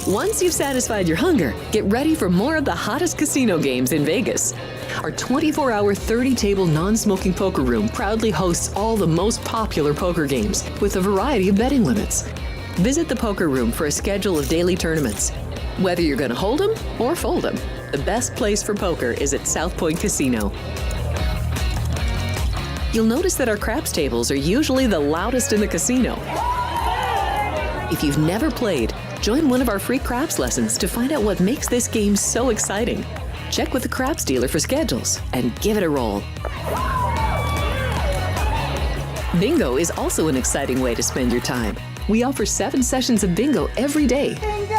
Once you've satisfied your hunger, get ready for more of the hottest casino games in Vegas. Our 24-hour, 30-table non-smoking poker room proudly hosts all the most popular poker games with a variety of betting limits. Visit the poker room for a schedule of daily tournaments. Whether you're going to hold 'em or fold 'em, the best place for poker is at South Point Casino. You'll notice that our craps tables are usually the loudest in the casino. If you've never played, join one of our free craps lessons to find out what makes this game so exciting. Check with the craps dealer for schedules and give it a roll. Bingo is also an exciting way to spend your time. We offer 7 sessions of bingo every day. Bingo!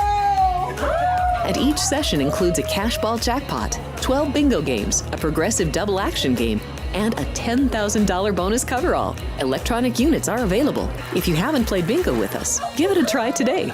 And each session includes a cash ball jackpot, 12 bingo games, a progressive double action game, and a $10,000 bonus coverall. Electronic units are available. If you haven't played bingo with us, give it a try today.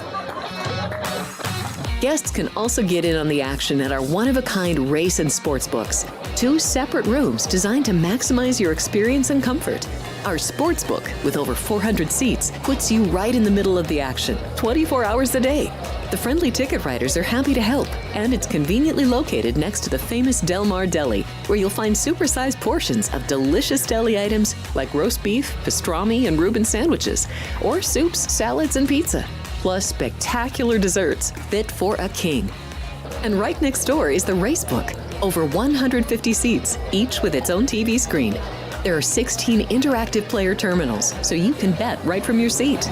Guests can also get in on the action at our one-of-a-kind race and sports books, 2 separate rooms designed to maximize your experience and comfort. Our sports book, with over 400 seats, puts you right in the middle of the action, 24 hours a day. The friendly ticket writers are happy to help, and it's conveniently located next to the famous Del Mar Deli, where you'll find supersized portions of delicious deli items like roast beef, pastrami, and Reuben sandwiches, or soups, salads, and pizza, plus spectacular desserts fit for a king. And right next door is the race book, over 150 seats, each with its own TV screen. There are 16 interactive player terminals, so you can bet right from your seat.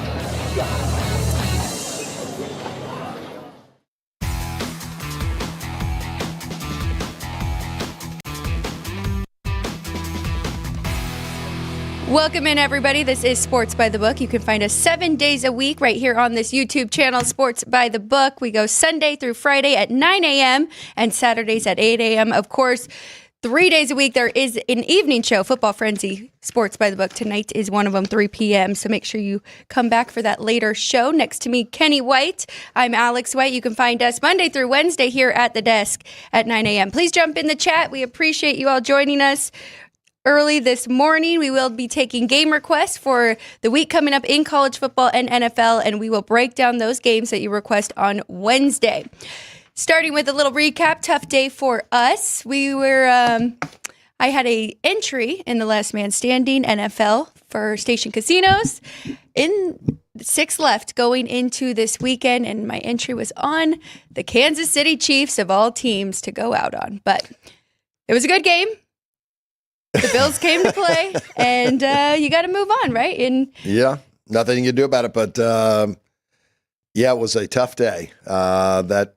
Welcome in, everybody. This is Sports by the Book. You can find us 7 days a week right here on this YouTube channel, Sports by the Book. We go Sunday through Friday at 9 a.m. and Saturdays at 8 a.m. Of course, 3 days a week there is an evening show, Football Frenzy, Sports by the Book. Tonight is one of them, 3 p.m. So make sure you come back for that later show. Next to me, Kenny White. I'm Alex White. You can find us Monday through Wednesday here at the desk at 9 a.m. Please jump in the chat. We appreciate you all joining us. Early this morning, we will be taking game requests for the week coming up in college football and NFL, and we will break down those games that you request on Wednesday. Starting with a little recap, tough day for us. I had a entry in the Last Man Standing NFL for Station Casinos in 6 left going into this weekend, and my entry was on the Kansas City Chiefs of all teams to go out on. But it was a good game. The Bills came to play, and you got to move on, right? Yeah, nothing you can do about it. But, yeah, it was a tough day that,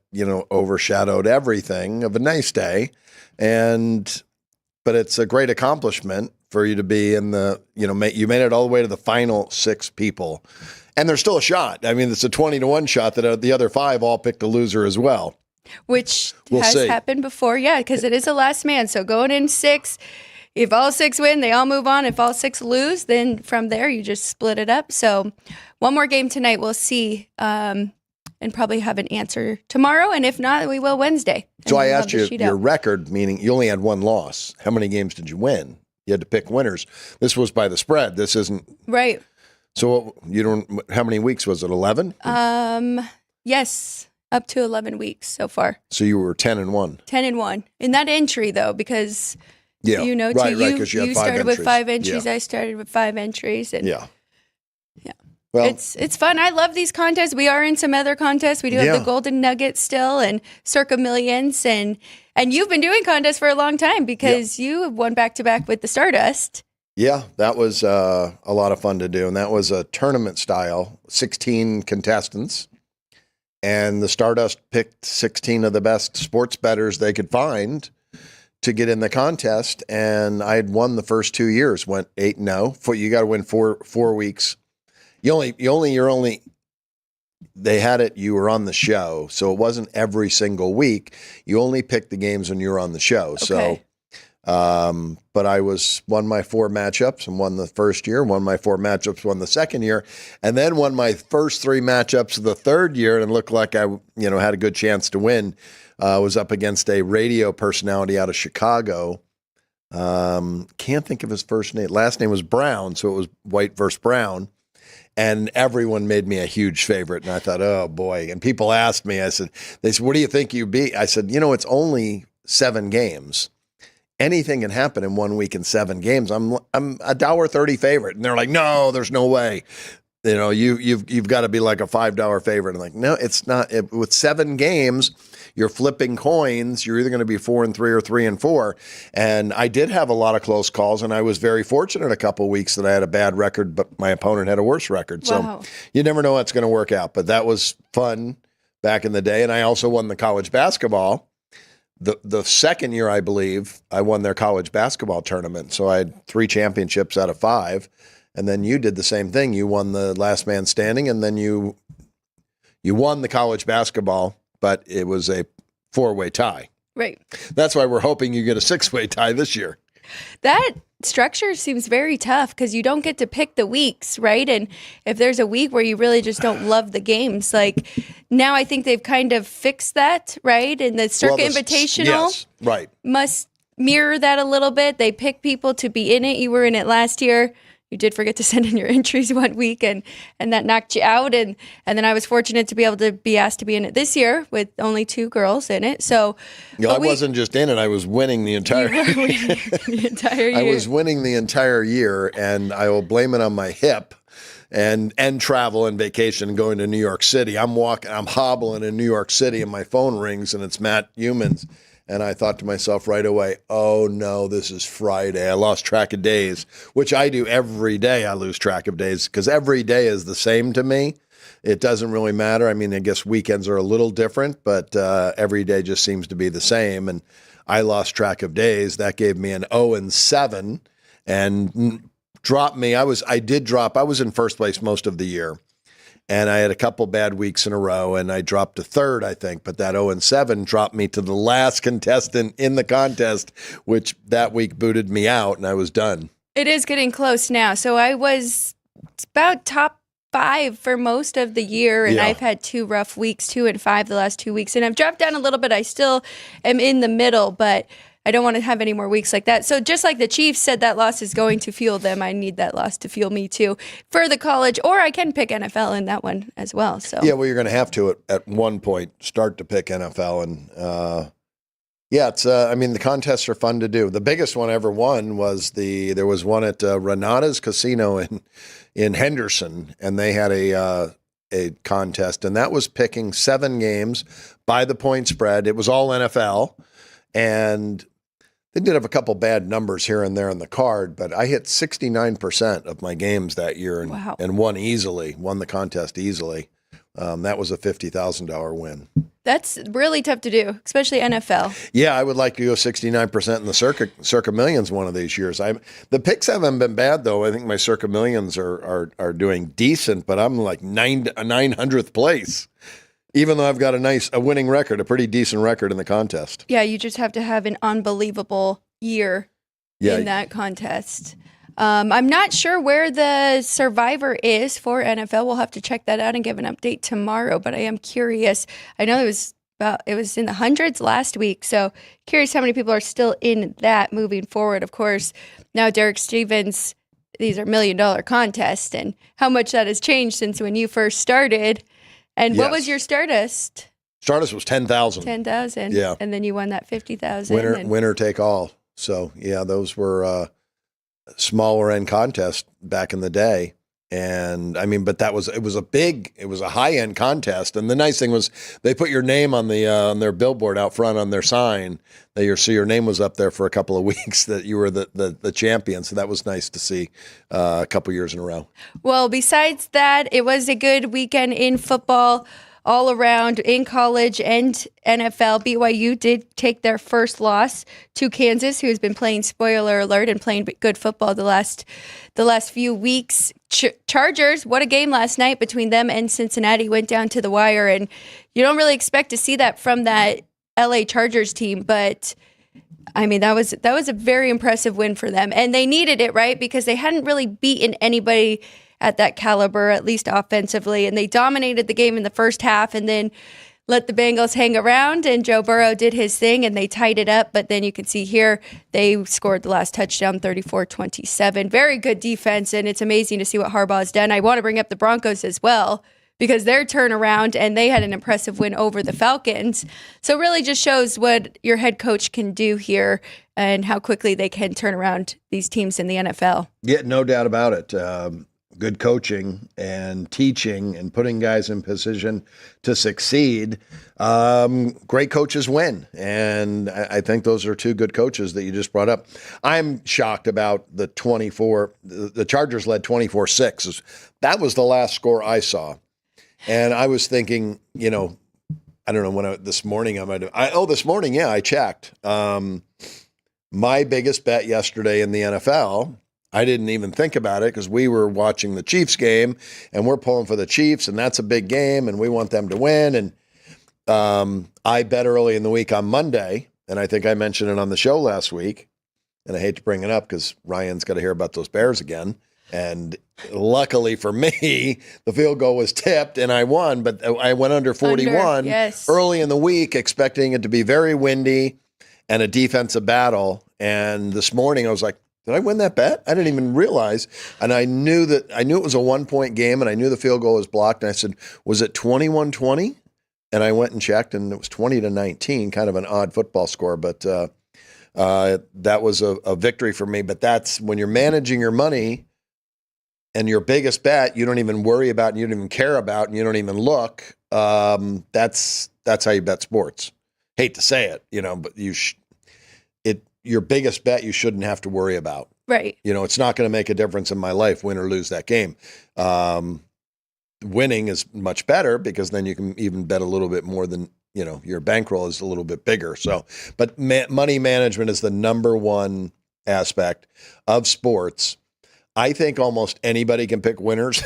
overshadowed everything of a nice day. But it's a great accomplishment for you to be in the, you made it all the way to the final 6 people. And there's still a shot. I mean, it's a 20-1 shot that the other 5 all picked a loser as well. Which has happened before, yeah, because it is a last man. So going in 6... If all 6 win, they all move on. If all 6 lose, then from there, you just split it up. So one more game tonight, we'll see, and probably have an answer tomorrow. And if not, we will Wednesday. So I asked you your record, meaning you only had 1 loss. How many games did you win? You had to pick winners. This was by the spread. This isn't. Right. So how many weeks was it, 11? Yes, up to 11 weeks so far. So you were 10-1. 10-1. In that entry, though, because... Yeah, right, because you started with 5 entries. Yeah. I started with 5 entries. And yeah. Well, it's fun. I love these contests. We are in some other contests. We do have the Golden Nugget still and Circa Millions. And you've been doing contests for a long time because you have won back-to-back with the Stardust. Yeah, that was a lot of fun to do. And that was a tournament style, 16 contestants. And the Stardust picked 16 of the best sports bettors they could find to get in the contest, and I had won the first 2 years, went 8-0. You got to win four weeks. They had it, you were on the show, so it wasn't every single week. You only picked the games when you were on the show. Okay. So, but I won my 4 matchups and won the first year, won my 4 matchups, won the second year, and then won my first 3 matchups of the third year, and it looked like I, had a good chance to win. Was up against a radio personality out of Chicago. Can't think of his first name. Last name was Brown, so it was White versus Brown. and everyone made me a huge favorite. And I thought, oh boy. And people asked me, they said, what do you think you beat? I said, it's only 7 games. Anything can happen in 1 week in 7 games. I'm $1.30 favorite. And they're like, no, there's no way. You've got to be like a $5 favorite. I'm like, no, it's not. With 7 games, you're flipping coins. You're either going to be 4-3 or 3-4. And I did have a lot of close calls, and I was very fortunate a couple of weeks that I had a bad record, but my opponent had a worse record. Wow. So you never know what's going to work out. But that was fun back in the day. And I also won the college basketball. The second year, I believe, I won their college basketball tournament. So I had 3 championships out of 5. And then you did the same thing. You won the last man standing, and then you won the college basketball, but it was a 4-way tie. Right. That's why we're hoping you get a 6-way tie this year. That structure seems very tough because you don't get to pick the weeks, right? And if there's a week where you really just don't love the games, like now I think they've kind of fixed that, right? And the Circuit Invitational yes, right. must mirror that a little bit. They pick people to be in it. You were in it last year. You did forget to send in your entries one week, and that knocked you out. And then I was fortunate to be able to be asked to be in it this year with only 2 girls in it. So I wasn't just in it; I was winning the entire the entire year. I was winning the entire year, and I will blame it on my hip and travel and vacation and going to New York City. I'm hobbling in New York City, and my phone rings, and it's Matt Humans. And I thought to myself right away, oh no, this is Friday. I lost track of days, which I do every day. I lose track of days because every day is the same to me. It doesn't really matter. I mean, I guess weekends are a little different, but every day just seems to be the same. And I lost track of days. That gave me an 0-7 and dropped me. I was in first place most of the year. And I had a couple bad weeks in a row, and I dropped to 3rd, I think. But that 0-7 dropped me to the last contestant in the contest, which that week booted me out, and I was done. It is getting close now. So I was about top 5 for most of the year, and I've had 2 rough weeks, 2 and 5 the last 2 weeks. And I've dropped down a little bit. I still am in the middle, but I don't want to have any more weeks like that. So just like the Chiefs said that loss is going to fuel them, I need that loss to fuel me too for the college, or I can pick NFL in that one as well. So yeah, well, you're going to have to at one point start to pick NFL, and it's I mean, the contests are fun to do. The biggest one I ever won was there was one at Renata's Casino in Henderson, and they had a contest, and that was picking 7 games by the point spread. It was all NFL, and they did have a couple bad numbers here and there on the card, but I hit 69% of my games that year and won the contest easily. That was a $50,000 win. That's really tough to do, especially NFL. Yeah, I would like to go 69% in the Circa Millions one of these years. The picks haven't been bad, though. I think my Circa Millions are doing decent, but I'm like 900th place. Even though I've got a winning record, a pretty decent record in the contest. Yeah, you just have to have an unbelievable year in that contest. I'm not sure where the survivor is for NFL. We'll have to check that out and give an update tomorrow, but I am curious. I know it was in the hundreds last week, so curious how many people are still in that moving forward. Of course, now Derek Stevens, these are $1 million contests, and how much that has changed since when you first started. And what was your Stardust? Stardust was 10,000. 10,000. Yeah. And then you won that 50,000. Winner take all. So, yeah, those were smaller end contests back in the day. And I mean, but it was a high end contest. And the nice thing was they put your name on on their billboard out front on their sign so your name was up there for a couple of weeks that you were the champion. So that was nice to see a couple years in a row. Well, besides that, it was a good weekend in football all around in college and NFL. BYU did take their first loss to Kansas, who has been playing, spoiler alert, and playing good football the last few weeks. Chargers, what a game last night between them and Cincinnati, went down to the wire, and you don't really expect to see that from that LA Chargers team, but I mean, that was a very impressive win for them, and they needed it, right? Because they hadn't really beaten anybody at that caliber, at least offensively, and they dominated the game in the first half, and then let the Bengals hang around, and Joe Burrow did his thing, and they tied it up. But then you can see here, they scored the last touchdown, 34-27. Very good defense, and it's amazing to see what Harbaugh's done. I want to bring up the Broncos as well, because their turnaround, and they had an impressive win over the Falcons. So really just shows what your head coach can do here and how quickly they can turn around these teams in the NFL. Yeah, no doubt about it. Good coaching and teaching and putting guys in position to succeed. Great coaches win. And I think those are two good coaches that you just brought up. I'm shocked about the Chargers led 24-6. That was the last score I saw. And I was thinking, I don't know this morning this morning, yeah, I checked. My biggest bet yesterday in the NFL, I didn't even think about it because we were watching the Chiefs game and we're pulling for the Chiefs, and that's a big game and we want them to win. And I bet early in the week on Monday, and I think I mentioned it on the show last week, and I hate to bring it up because Ryan's got to hear about those Bears again. And luckily for me, the field goal was tipped and I won, but I went under 41 early in the week, expecting it to be very windy and a defensive battle. And this morning I was like, did I win that bet? I didn't even realize. And I knew it was a 1-point game, and I knew the field goal was blocked. And I said, was it 21-20? And I went and checked, and it was 20-19, kind of an odd football score. But that was a victory for me. But that's when you're managing your money and your biggest bet, you don't even worry about, and you don't even care about, and you don't even look. That's how you bet sports. Hate to say it, but your biggest bet you shouldn't have to worry about. Right. It's not going to make a difference in my life, win or lose that game. Winning is much better because then you can even bet a little bit more than, your bankroll is a little bit bigger. So, but money management is the number one aspect of sports. I think almost anybody can pick winners.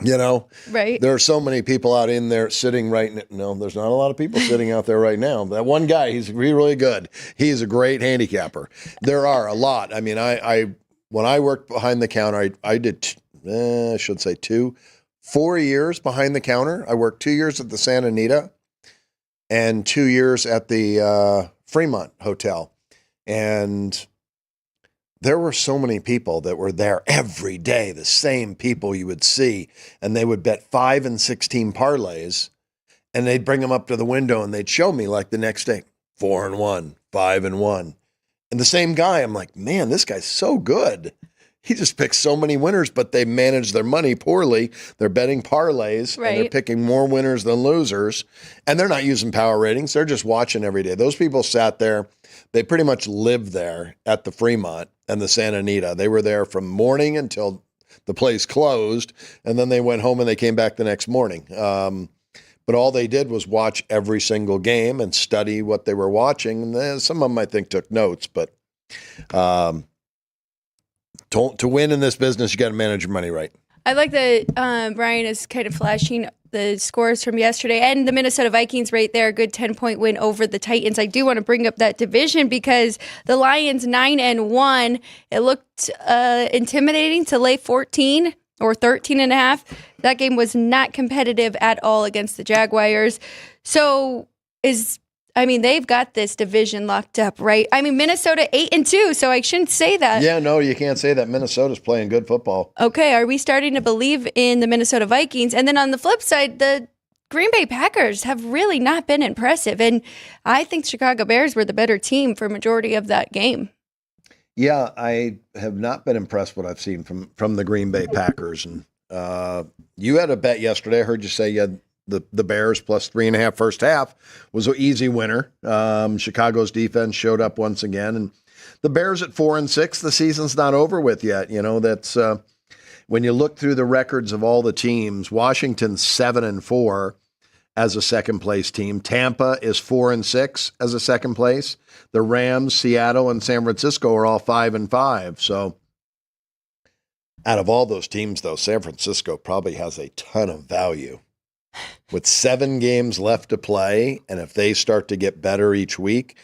Right. There are so many people out in there sitting right now. There's not a lot of people sitting out there right now. That one guy, he's really good. He's a great handicapper. There are a lot. I mean, when I worked behind the counter, I did, I should say 4 years behind the counter. I worked 2 years at the Santa Anita and 2 years at the Fremont Hotel. And there were so many people that were there every day, the same people you would see, and they would bet 5 and 16 parlays, and they'd bring them up to the window and they'd show me like the next day, 4 and 1, 5 and 1. And the same guy, I'm like, man, this guy's so good. He just picks so many winners, but they manage their money poorly. They're betting parlays, right, and they're picking more winners than losers, and they're not using power ratings. They're just watching every day. Those people sat there. They pretty much lived there at the Fremont and the Santa Anita. They were there from morning until the place closed, and then they went home and they came back the next morning. But all they did was watch every single game and study what they were watching. And then some of them, I think, took notes, but to win in this business, you got to manage your money right. I like that Brian is kind of flashing the scores from yesterday and the Minnesota Vikings right there, a good 10-point win over the Titans. I do want to bring up that division because the Lions 9-1, it looked intimidating to lay 14 or 13.5. That game was not competitive at all against the Jaguars. So they've got this division locked up, right? Minnesota 8-2, so I shouldn't say that. Yeah, no, you can't say that. Minnesota's playing good football. Okay, are we starting to believe in the Minnesota Vikings? And then on the flip side, the Green Bay Packers have really not been impressive, and I think Chicago Bears were the better team for a majority of that game. Yeah, I have not been impressed what I've seen from the Green Bay Packers. And you had a bet yesterday. I heard you say you had the Bears plus 3.5 first half was an easy winner. Chicago's defense showed up once again, and the Bears at 4-6. The season's not over with yet. That's when you look through the records of all the teams. Washington's 7-4 as a second place team. Tampa is 4-6 as a second place. The Rams, Seattle, and San Francisco are all 5-5. So out of all those teams, though, San Francisco probably has a ton of value. With 7 games left to play, and if they start to get better each week.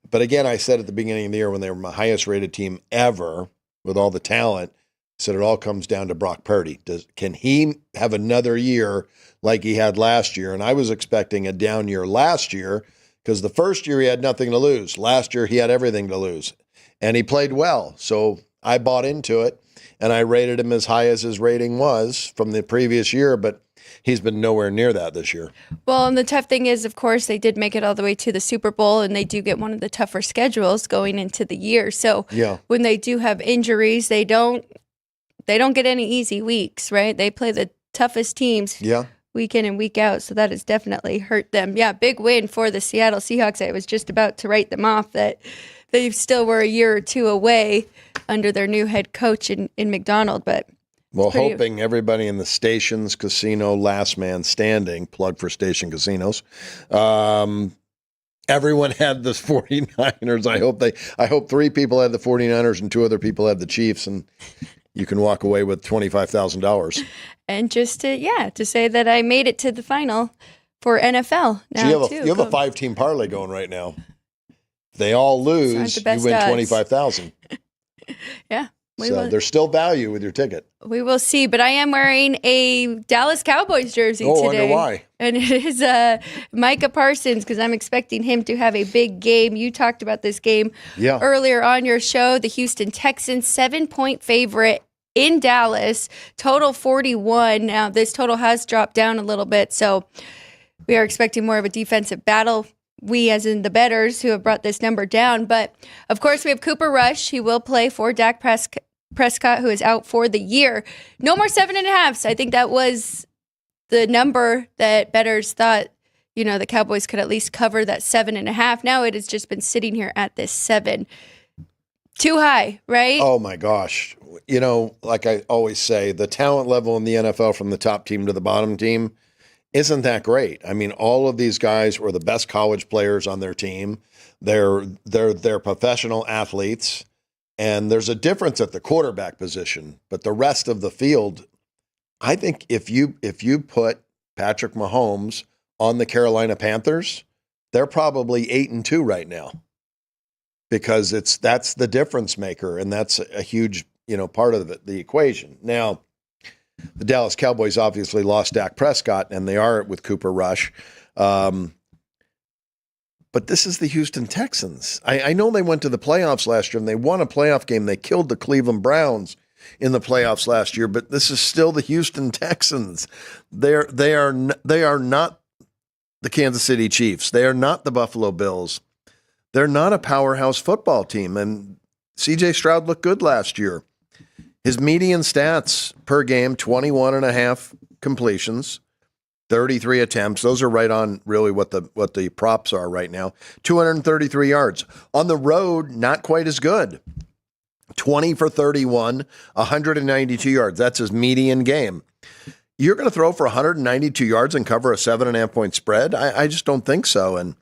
But again, I said at the beginning of the year when they were my highest rated team ever with all the talent, said it all comes down to Brock Purdy. Can he have another year like he had last year? And I was expecting a down year last year because the first year he had nothing to lose. Last year he had everything to lose. And he played well. So I bought into it, and I rated him as high as his rating was from the previous year, but he's been nowhere near that this year. Well, and the tough thing is, of course, they did make it all the way to the Super Bowl, and they do get one of the tougher schedules going into the year. So when they do have injuries, they don't get any easy weeks, right? They play the toughest teams week in and week out, so that has definitely hurt them. Yeah, big win for the Seattle Seahawks. I was just about to write them off that they still were a year or two away under their new head coach in McDonald, but hoping everybody in the Stations Casino Last Man Standing, plug for Station Casinos, everyone had the 49ers. I hope 3 people had the 49ers and 2 other people had the Chiefs, and you can walk away with $25,000. And just to say that I made it to the final for NFL now, so you have a 5-team parlay going right now. If they all lose, you win $25,000. Yeah. So there's still value with your ticket. We will see, but I am wearing a Dallas Cowboys jersey today. I wonder why. And it is Micah Parsons, because I'm expecting him to have a big game. You talked about this game earlier on your show. The Houston Texans, 7-point favorite in Dallas, total 41. Now, this total has dropped down a little bit, so we are expecting more of a defensive battle. We, as in the bettors, who have brought this number down. But, of course, we have Cooper Rush. He will play for Dak Prescott, who is out for the year. No more 7.5s. I think that was the number that bettors thought, the Cowboys could at least cover that 7.5. Now it has just been sitting here at this 7. Too high, right? Oh, my gosh. Like I always say, the talent level in the NFL from the top team to the bottom team isn't that great. I mean, all of these guys were the best college players on their team. They're professional athletes, and there's a difference at the quarterback position. But the rest of the field, I think if you put Patrick Mahomes on the Carolina Panthers, they're probably 8-2 right now, because that's the difference maker, and that's a huge part of the equation. Now, the Dallas Cowboys obviously lost Dak Prescott, and they are with Cooper Rush. But this is the Houston Texans. I know they went to the playoffs last year, and they won a playoff game. They killed the Cleveland Browns in the playoffs last year, but this is still the Houston Texans. They are not the Kansas City Chiefs. They are not the Buffalo Bills. They're not a powerhouse football team, and C.J. Stroud looked good last year. His median stats per game, 21.5 completions, 33 attempts. Those are right on really what the props are right now. 233 yards. On the road, not quite as good. 20 for 31, 192 yards. That's his median game. You're going to throw for 192 yards and cover a 7.5 point spread? I just don't think so. And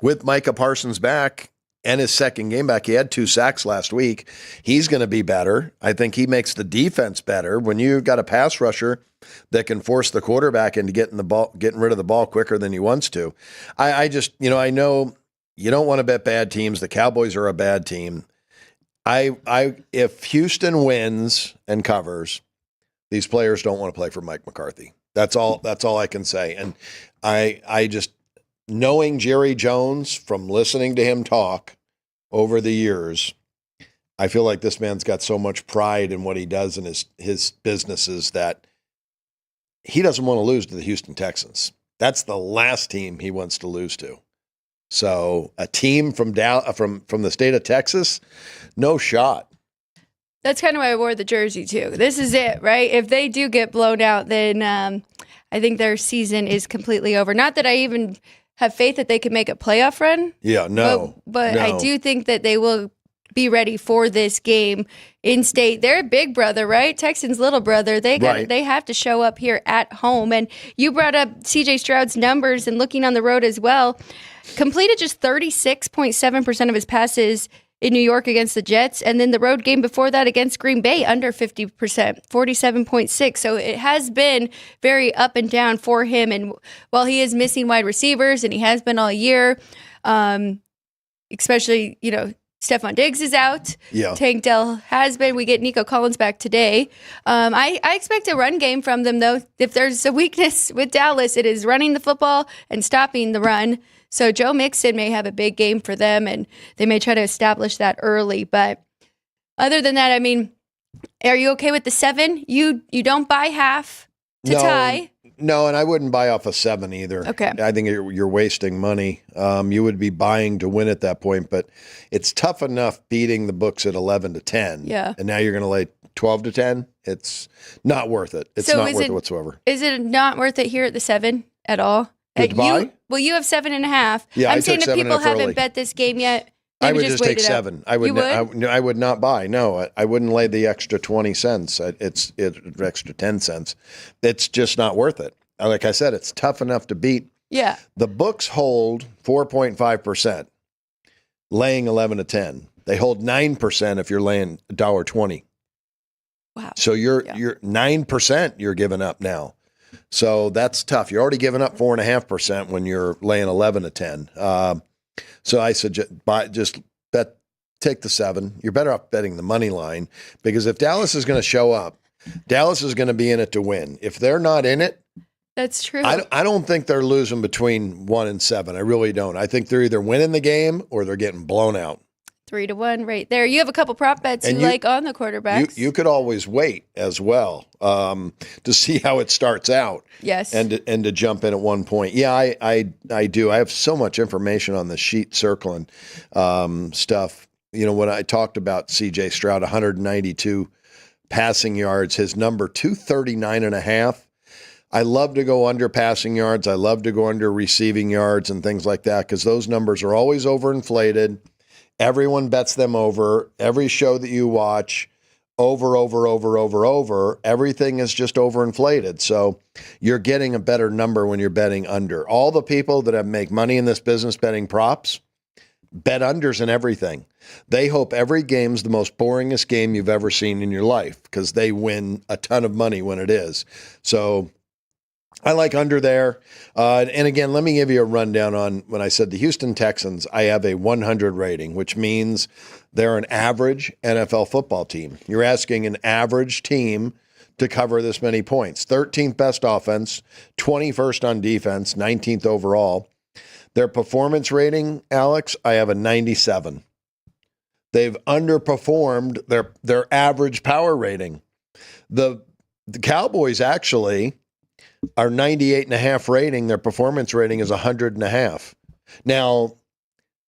with Micah Parsons back, and his second game back, he had 2 sacks last week. He's going to be better. I think he makes the defense better. When you've got a pass rusher that can force the quarterback into getting rid of the ball quicker than he wants to. I just, I know you don't want to bet bad teams. The Cowboys are a bad team. If Houston wins and covers, these players don't want to play for Mike McCarthy. That's all I can say. And I just, knowing Jerry Jones from listening to him talk over the years, I feel like this man's got so much pride in what he does in his businesses that he doesn't want to lose to the Houston Texans. That's the last team he wants to lose to. So a team from the state of Texas, no shot. That's kind of why I wore the jersey too. This is it, right? If they do get blown out, then I think their season is completely over. Not that I even have faith that they can make a playoff run. Yeah, no. But no. I do think that they will be ready for this game in state. They're big brother, right? Texans' little brother. They have to show up here at home. And you brought up C.J. Stroud's numbers and looking on the road as well. Completed just 36.7% of his passes in New York against the Jets, and then the road game before that against Green Bay, under 50%, 47.6%. So it has been very up and down for him. And while he is missing wide receivers, and he has been all year, especially, Stephon Diggs is out. Yeah. Tank Dell has been. We get Nico Collins back today. I expect a run game from them, though. If there's a weakness with Dallas, it is running the football and stopping the run. So Joe Mixon may have a big game for them, and they may try to establish that early. But other than that, I mean, are you okay with the 7? You don't buy half to tie? No, and I wouldn't buy off a 7 either. Okay. I think you're wasting money. You would be buying to win at that point, but it's tough enough beating the books at 11-10. Yeah. And now you're going to lay 12-10. It's not worth it. It's not worth it whatsoever. Is it not worth it here at the 7 at all? Good buy? You have 7.5. Yeah, I'm saying took if people 7.5 haven't early. bet this game yet, I maybe would just wait take it out. 7. I would. You would? I would not buy. No, I wouldn't lay the extra 20 cents. It's extra 10 cents. It's just not worth it. Like I said, it's tough enough to beat. Yeah. The books hold 4.5%, laying 11-10. They hold 9% if you're laying $1.20. Wow. So you're 9% you're giving up now. So that's tough. You're already giving up 4.5% when you're laying 11-10. So I suggest take the 7. You're better off betting the money line, because if Dallas is going to show up, Dallas is going to be in it to win. If they're not in it, that's true. I don't think they're losing between 1 and 7. I really don't. I think they're either winning the game or they're getting blown out. 3-1 right there. You have a couple prop bets you like on the quarterbacks. You could always wait as well to see how it starts out. Yes. And to jump in at one point. Yeah, I do. I have so much information on the sheet circling stuff. You know, when I talked about C.J. Stroud, 192 passing yards, his number 239.5. I love to go under passing yards. I love to go under receiving yards and things like that, because those numbers are always overinflated. Everyone bets them over. Every show that you watch, over. Everything is just overinflated. So you're getting a better number when you're betting under. All the people that make money in this business betting props bet unders and everything. They hope every game's the most boringest game you've ever seen in your life, because they win a ton of money when it is. So I like under there. And again, let me give you a rundown on when I said the Houston Texans. I have a 100 rating, which means they're an average NFL football team. You're asking an average team to cover this many points. 13th best offense, 21st on defense, 19th overall. Their performance rating, Alex, I have a 97. They've underperformed their average power rating. The Cowboys actually are 98.5 rating. Their performance rating is 100.5. Now,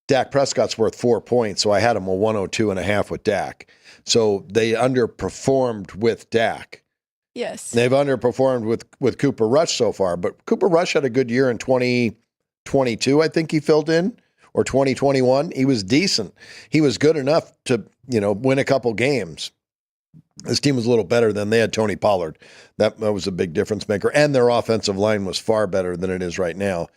Dak Prescott's worth 4 points, so I had him a 102.5 with Dak. So they underperformed with Dak. Yes. They've underperformed with Cooper Rush so far, but Cooper Rush had a good year in 2022, I think he filled in, or 2021. He was decent. He was good enough to, win a couple games. This team was a little better than they had Tony Pollard. That was a big difference maker. And their offensive line was far better than it is right now.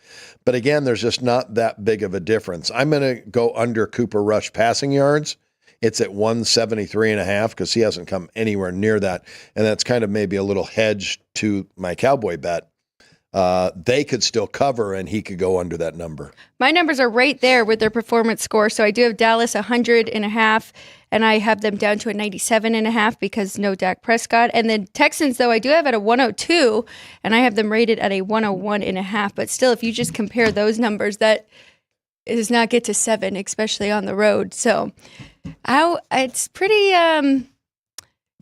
But again, there's just not that big of a difference. I'm going to go under Cooper Rush passing yards. It's at 173.5 because he hasn't come anywhere near that. And that's kind of maybe a little hedge to my Cowboy bet. They could still cover, and he could go under that number. My numbers are right there with their performance score. So I do have Dallas 100.5, and I have them down to a 97.5 because no Dak Prescott. And then Texans, though, I do have at a 102, and I have them rated at a 101.5. But still, if you just compare those numbers, that does not get to 7, especially on the road. So it's pretty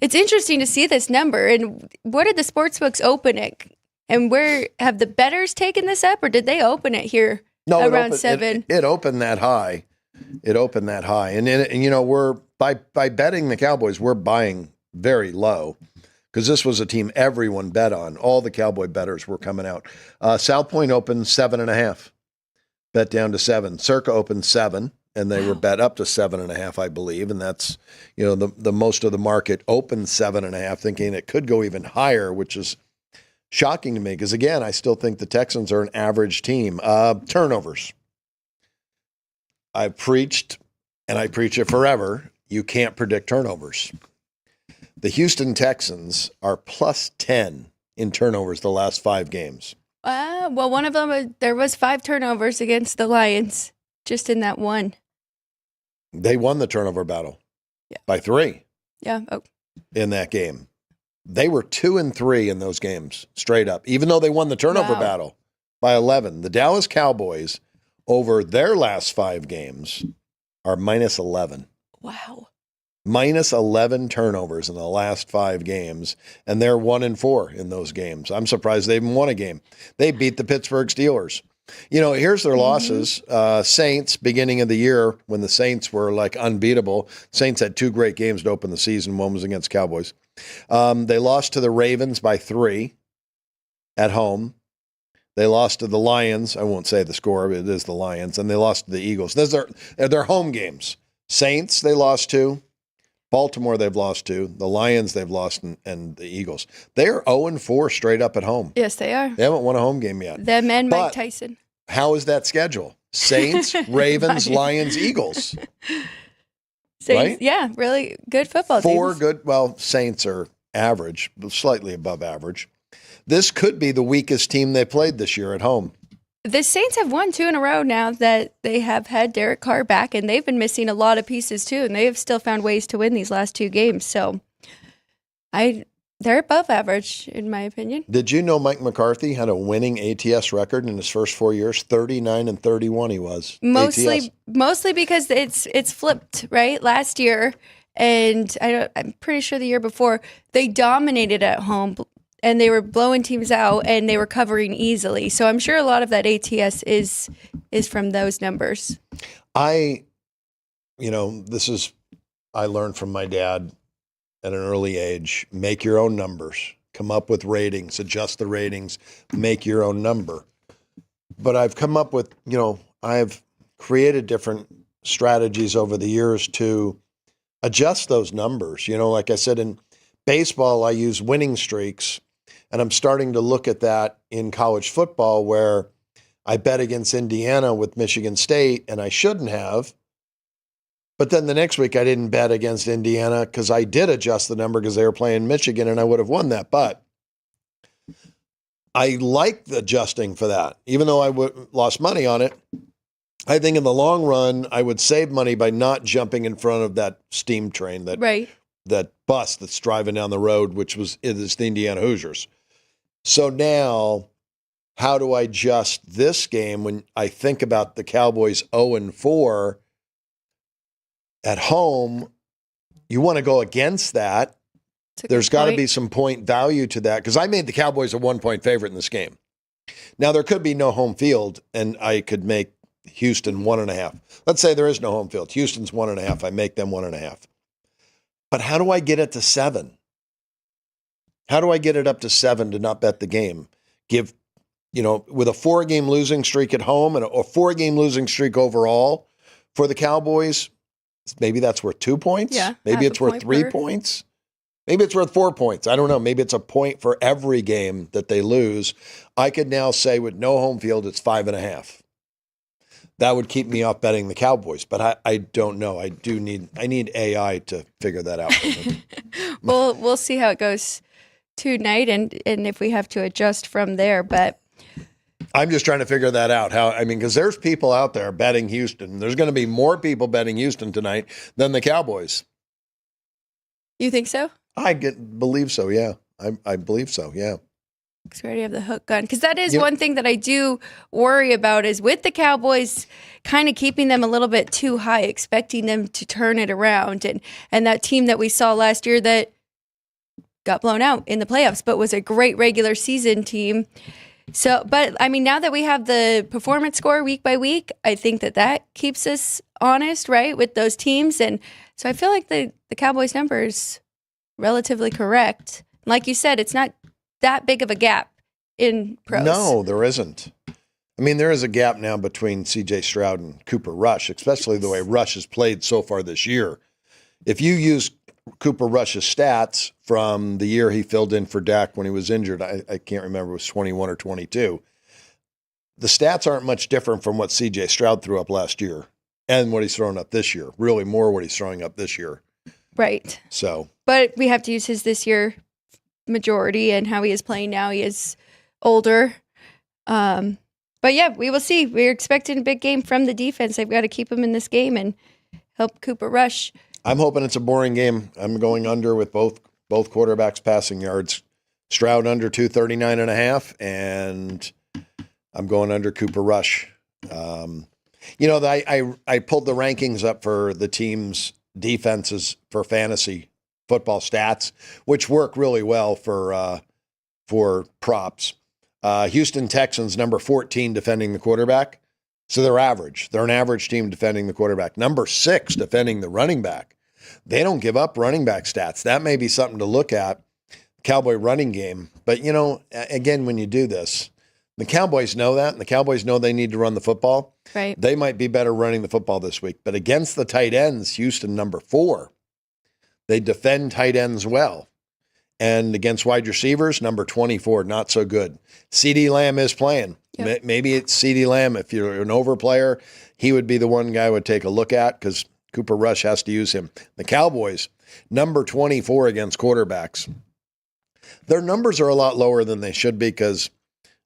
it's interesting to see this number. And what did the sportsbooks open it? And where have the bettors taken this up, or did they open it here around 7? It opened that high. It opened that high, and we're by betting the Cowboys, we're buying very low because this was a team everyone bet on. All the Cowboy bettors were coming out. South Point opened 7.5, bet down to 7. Circa opened 7, and they were bet up to 7.5, I believe, and that's the most of the market opened 7.5, thinking it could go even higher, which is shocking to me because, again, I still think the Texans are an average team. Turnovers. I've preached, and I preach it forever, you can't predict turnovers. The Houston Texans are plus 10 in turnovers the last 5 games. Well, one of them, there was 5 turnovers against the Lions just in that one. They won the turnover battle by 3 in that game. They were 2-3 in those games, straight up, even though they won the turnover battle by 11. The Dallas Cowboys, over their last 5 games, are minus 11. Wow. Minus 11 turnovers in the last 5 games, and they're 1-4 in those games. I'm surprised they even won a game. They beat the Pittsburgh Steelers. Here's their losses. Saints, beginning of the year, when the Saints were like unbeatable. Saints had 2 great games to open the season. One was against Cowboys. They lost to the Ravens by 3 at home. They lost to the Lions. I won't say the score, but it is the Lions. And they lost to the Eagles. Those are their home games. Saints, they lost to. Baltimore, they've lost to. The Lions, they've lost, and the Eagles. They're 0-4 straight up at home. Yes, they are. They haven't won a home game yet. Them and Mike Tyson. How is that schedule? Saints, Ravens, Lions, Eagles. Saints, right? Yeah, really good football 4 teams. good. Well, Saints are average, slightly above average. This could be the weakest team they played this year at home. The Saints have won 2 in a row now that they have had Derek Carr back, and they've been missing a lot of pieces too, and they have still found ways to win these last 2 games. So they're above average, in my opinion. Did you know Mike McCarthy had a winning ATS record in his first 4 years? 39-31 he was. Mostly because it's flipped, right? Last year, and I'm pretty sure the year before, they dominated at home, and they were blowing teams out, and they were covering easily. So I'm sure a lot of that ATS is from those numbers. I learned from my dad at an early age. Make your own numbers. Come up with ratings. Adjust the ratings. Make your own number. But I've come up with, I've created different strategies over the years to adjust those numbers. Like I said, in baseball, I use winning streaks. And I'm starting to look at that in college football where I bet against Indiana with Michigan State, and I shouldn't have. But then the next week I didn't bet against Indiana because I did adjust the number because they were playing Michigan, and I would have won that. But I like the adjusting for that. Even though I lost money on it, I think in the long run I would save money by not jumping in front of that steam train, that bus that's driving down the road, which is the Indiana Hoosiers. So now, how do I adjust this game when I think about the Cowboys 0-4 at home? You want to go against that. There's got to be some point value to that because I made the Cowboys a 1-point favorite in this game. Now, there could be no home field, and I could make Houston 1.5. Let's say there is no home field. Houston's 1.5. I make them 1.5. But how do I get it to 7? How do I get it up to 7 to not bet the game? With a 4-game losing streak at home and a 4-game losing streak overall for the Cowboys, maybe that's worth 2 points. Yeah, maybe it's worth 3 points. Maybe it's worth 4 points. I don't know. Maybe it's a point for every game that they lose. I could now say with no home field, it's 5.5. That would keep me off betting the Cowboys, but I don't know. I need AI to figure that out for me. We'll see how it goes tonight and if we have to adjust from there. But I'm just trying to figure that out. Because there's people out there betting Houston. There's going to be more people betting Houston tonight than the Cowboys. You think so? I believe so. Yeah, I believe so. Yeah. Because we already have the hook gun. Because that is one thing that I do worry about is with the Cowboys kind of keeping them a little bit too high, expecting them to turn it around. And that team that we saw last year that got blown out in the playoffs, but was a great regular season team. So, but now that we have the performance score week by week, I think that keeps us honest, right, with those teams. And so I feel like the Cowboys number is relatively correct. Like you said, it's not that big of a gap in pros. No, there isn't. There is a gap now between C.J. Stroud and Cooper Rush, especially the way Rush has played so far this year. If you use Cooper Rush's stats from the year he filled in for Dak when he was injured, I can't remember, it was 21 or 22. The stats aren't much different from what C.J. Stroud threw up last year and what he's throwing up this year. Really more what he's throwing up this year. Right. So, but we have to use his this year majority and how he is playing now. He is older. But yeah, we will see. We're expecting a big game from the defense. They've got to keep him in this game and help Cooper Rush. I'm hoping it's a boring game. I'm going under with both quarterbacks passing yards. Stroud under 239.5, and I'm going under Cooper Rush. I pulled the rankings up for the team's defenses for fantasy football stats, which work really well for props. Houston Texans, number 14 defending the quarterback. So they're average. They're an average team defending the quarterback. Number 6 defending the running back. They don't give up running back stats. That may be something to look at, Cowboy running game. But, again, when you do this, the Cowboys know that, and the Cowboys know they need to run the football. Right. They might be better running the football this week. But against the tight ends, Houston, number 4, they defend tight ends well. And against wide receivers, number 24, not so good. CeeDee Lamb is playing. Yep. Maybe it's CeeDee Lamb. If you're an overplayer, he would be the one guy I would take a look at because Cooper Rush has to use him. The Cowboys, number 24 against quarterbacks. Their numbers are a lot lower than they should be because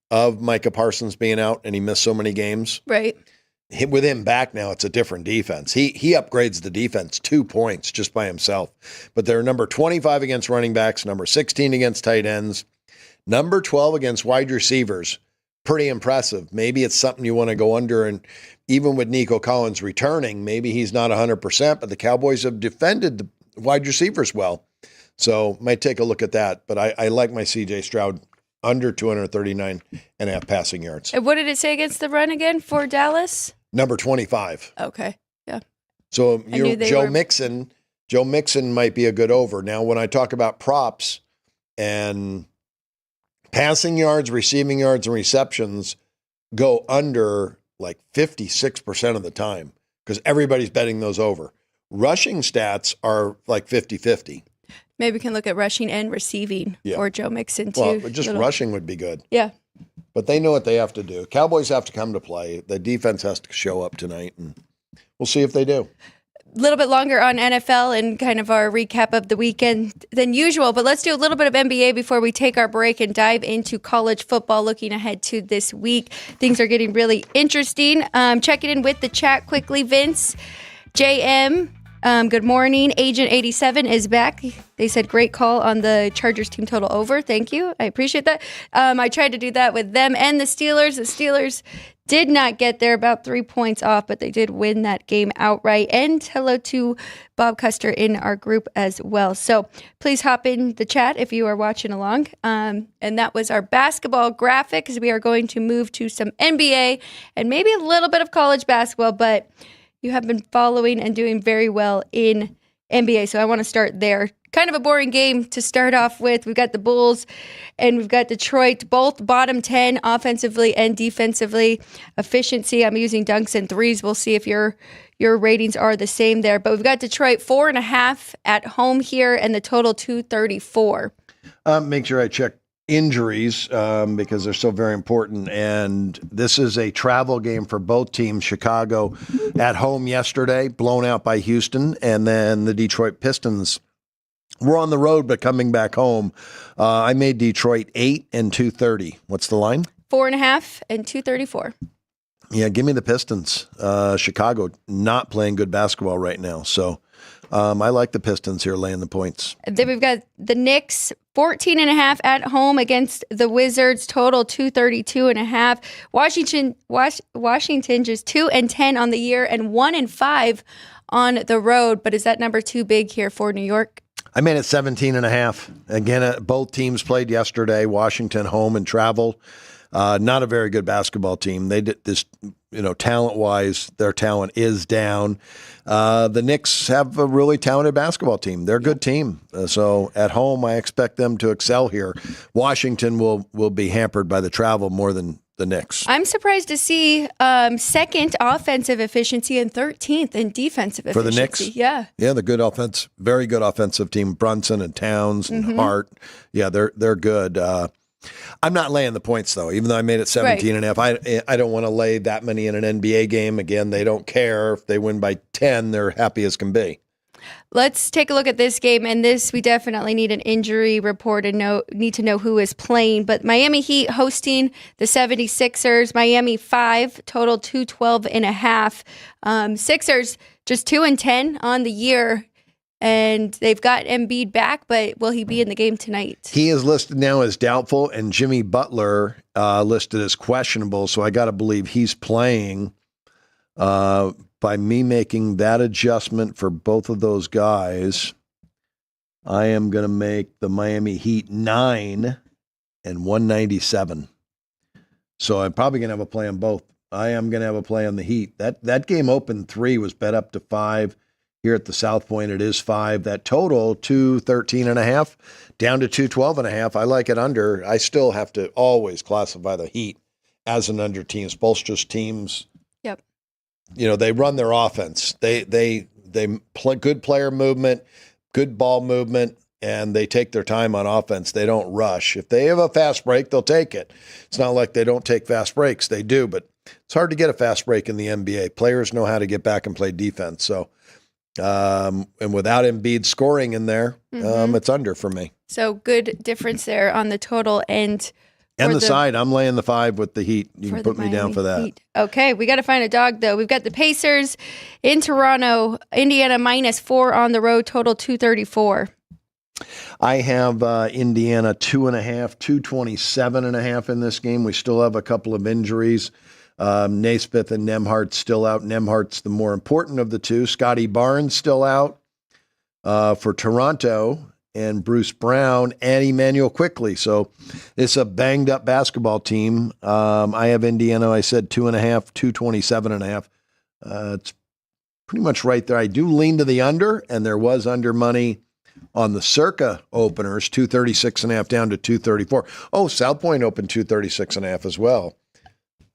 of Micah Parsons being out and he missed so many games. Right. With him back now, it's a different defense. He upgrades the defense 2 points just by himself. But they're number 25 against running backs, number 16 against tight ends, number 12 against wide receivers. Pretty impressive. Maybe it's something you want to go under. And even with Nico Collins returning, maybe he's not 100%, but the Cowboys have defended the wide receivers well. So might take a look at that. But I like my CJ Stroud under 239.5 passing yards. And what did it say against the run again for Dallas? Number 25. Okay. Yeah. So Joe Mixon might be a good over. Now, when I talk about props and passing yards, receiving yards, and receptions go under like 56% of the time because everybody's betting those over. Rushing stats are like 50-50. Maybe we can look at rushing and receiving for Joe Mixon too. Well, just rushing would be good. Yeah. But they know what they have to do. Cowboys have to come to play. The defense has to show up tonight, and we'll see if they do. A little bit longer on NFL and kind of our recap of the weekend than usual, but let's do a little bit of NBA before we take our break and dive into college football looking ahead to this week. Things are getting really interesting. Checking in with the chat quickly. Vince, JM, good morning. Agent 87 is back. They said great call on the Chargers team total over. Thank you. I appreciate that. I tried to do that with them and the Steelers. The Steelers did not get there, about 3 points off, but they did win that game outright. And hello to Bob Custer in our group as well. So please hop in the chat if you are watching along. And that was our basketball graphic, as we are going to move to some NBA and maybe a little bit of college basketball, but you have been following and doing very well in NBA, so I want to start there. Kind of a boring game to start off with. We've got the Bulls and we've got Detroit, both bottom 10 offensively and defensively. Efficiency, I'm using dunks and threes. We'll see if your ratings are the same there. But we've got Detroit 4.5 at home here and the total 234. Make sure I check injuries because they're so very important. And this is a travel game for both teams. Chicago at home yesterday, blown out by Houston. And then the Detroit Pistons were on the road, but coming back home. I made Detroit 8 and 230. What's the line? 4.5 and 234. Yeah, give me the Pistons. Chicago not playing good basketball right now. So I like the Pistons here laying the points. Then we've got the Knicks 14.5 at home against the Wizards, total 232.5. Washington just 2-10 on the year and 1-5 on the road. But is that number too big here for New York? I made it 17.5. Again, both teams played yesterday. Washington home and travel. Not a very good basketball team. They did this, talent-wise, their talent is down. The Knicks have a really talented basketball team. They're a good team. So at home, I expect them to excel here. Washington will be hampered by the travel more than the Knicks. I'm surprised to see second offensive efficiency and 13th in defensive efficiency. For the Knicks? Yeah. Yeah, very good offensive team. Brunson and Towns and Hart. Yeah, they're good. I'm not laying the points, though, even though I made it 17.5. I don't want to lay that many in an NBA game. Again, they don't care. If they win by 10, they're happy as can be. Let's take a look at this game, and this we definitely need an injury report and need to know who is playing. But Miami Heat hosting the 76ers. Miami 5, total 212.5. Sixers just 2-10 on the year. And they've got Embiid back, but will he be in the game tonight? He is listed now as doubtful, and Jimmy Butler listed as questionable. So I got to believe he's playing. By me making that adjustment for both of those guys, I am going to make the Miami Heat 9 and 197. So I'm probably going to have a play on both. I am going to have a play on the Heat. That game opened 3, was bet up to 5. Here at the South Point, it is 5. That total, 213.5, down to 212.5. I like it under. I still have to always classify the Heat as an under team. Both just teams. Yep. They run their offense. They play good player movement, good ball movement, and they take their time on offense. They don't rush. If they have a fast break, they'll take it. It's not like they don't take fast breaks. They do, but it's hard to get a fast break in the NBA. Players know how to get back and play defense. So, and without Embiid scoring in there, it's under for me. So good difference there on the total and the side. I'm laying the 5 with the Heat. You can put me down for that. Heat. Okay, we got to find a dog though. We've got the Pacers in Toronto, Indiana -4 on the road, total 234. I have Indiana 2.5, 227.5 in this game. We still have a couple of injuries. Naismith and Nembhard still out. Nembhard's the more important of the two. Scotty Barnes still out for Toronto, and Bruce Brown and Emmanuel Quickly. So it's a banged up basketball team. I have Indiana, I said 2.5, 227.5. It's pretty much right there. I do lean to the under, and there was under money on the Circa openers, 236.5 down to 234. Oh, South Point opened 236.5 as well.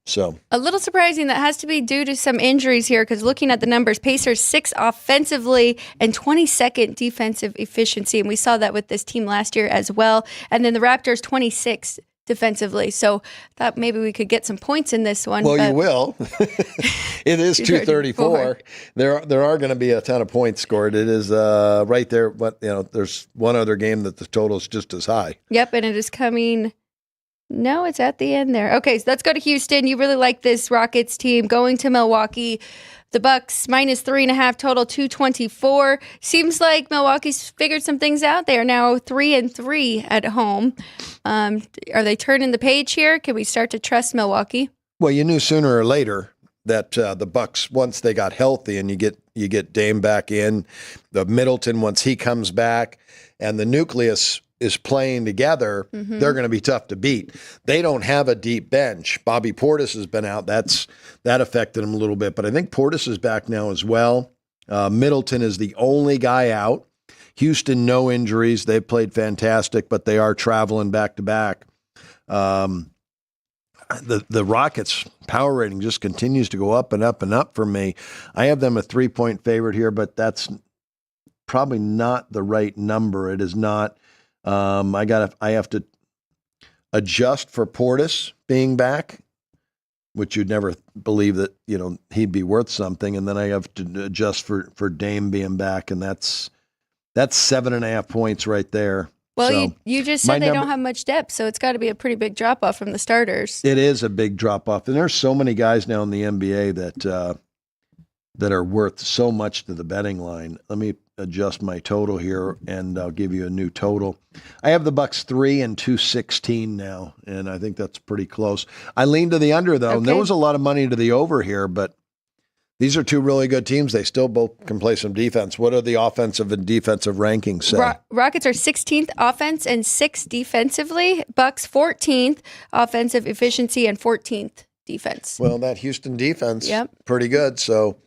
So a little surprising. That has to be due to some injuries here, because looking at the numbers, Pacers 6 offensively and 22nd defensive efficiency, and we saw that with this team last year as well. And then the Raptors 26 defensively. So thought maybe we could get some points in this one. Well, you will. It is 234. There are going to be a ton of points scored. It is right there. But there's one other game that the total is just as high. Yep, and it is coming. No, it's at the end there. Okay, so let's go to Houston. You really like this Rockets team going to Milwaukee. The Bucks -3.5, total 224. Seems like Milwaukee's figured some things out. They are now 3-3 at home. Are they turning the page here? Can we start to trust Milwaukee? Well, you knew sooner or later that the Bucks, once they got healthy, and you get Dame back in, the Middleton once he comes back, and the nucleus is playing together, they're going to be tough to beat. They don't have a deep bench. Bobby Portis has been out. That affected him a little bit, but I think Portis is back now as well. Middleton is the only guy out. Houston, no injuries. They've played fantastic, but they are traveling back to back. The Rockets power rating just continues to go up and up and up for me. I have them a 3-point favorite here, but that's probably not the right number. It is not. I have to adjust for Portis being back, which you'd never believe that, he'd be worth something. And then I have to adjust for Dame being back. And that's 7.5 points right there. Well, so you just said they don't have much depth, so it's got to be a pretty big drop off from the starters. It is a big drop off. And there's so many guys now in the NBA that are worth so much to the betting line. Let me adjust my total here, and I'll give you a new total. I have the Bucks 3 and 216 now, and I think that's pretty close. I lean to the under, though. Okay. And there was a lot of money to the over here, but these are two really good teams. They still both can play some defense. What are the offensive and defensive rankings say? Rockets are 16th offense and 6th defensively. Bucks 14th offensive efficiency and 14th defense. Well, that Houston defense, pretty good, so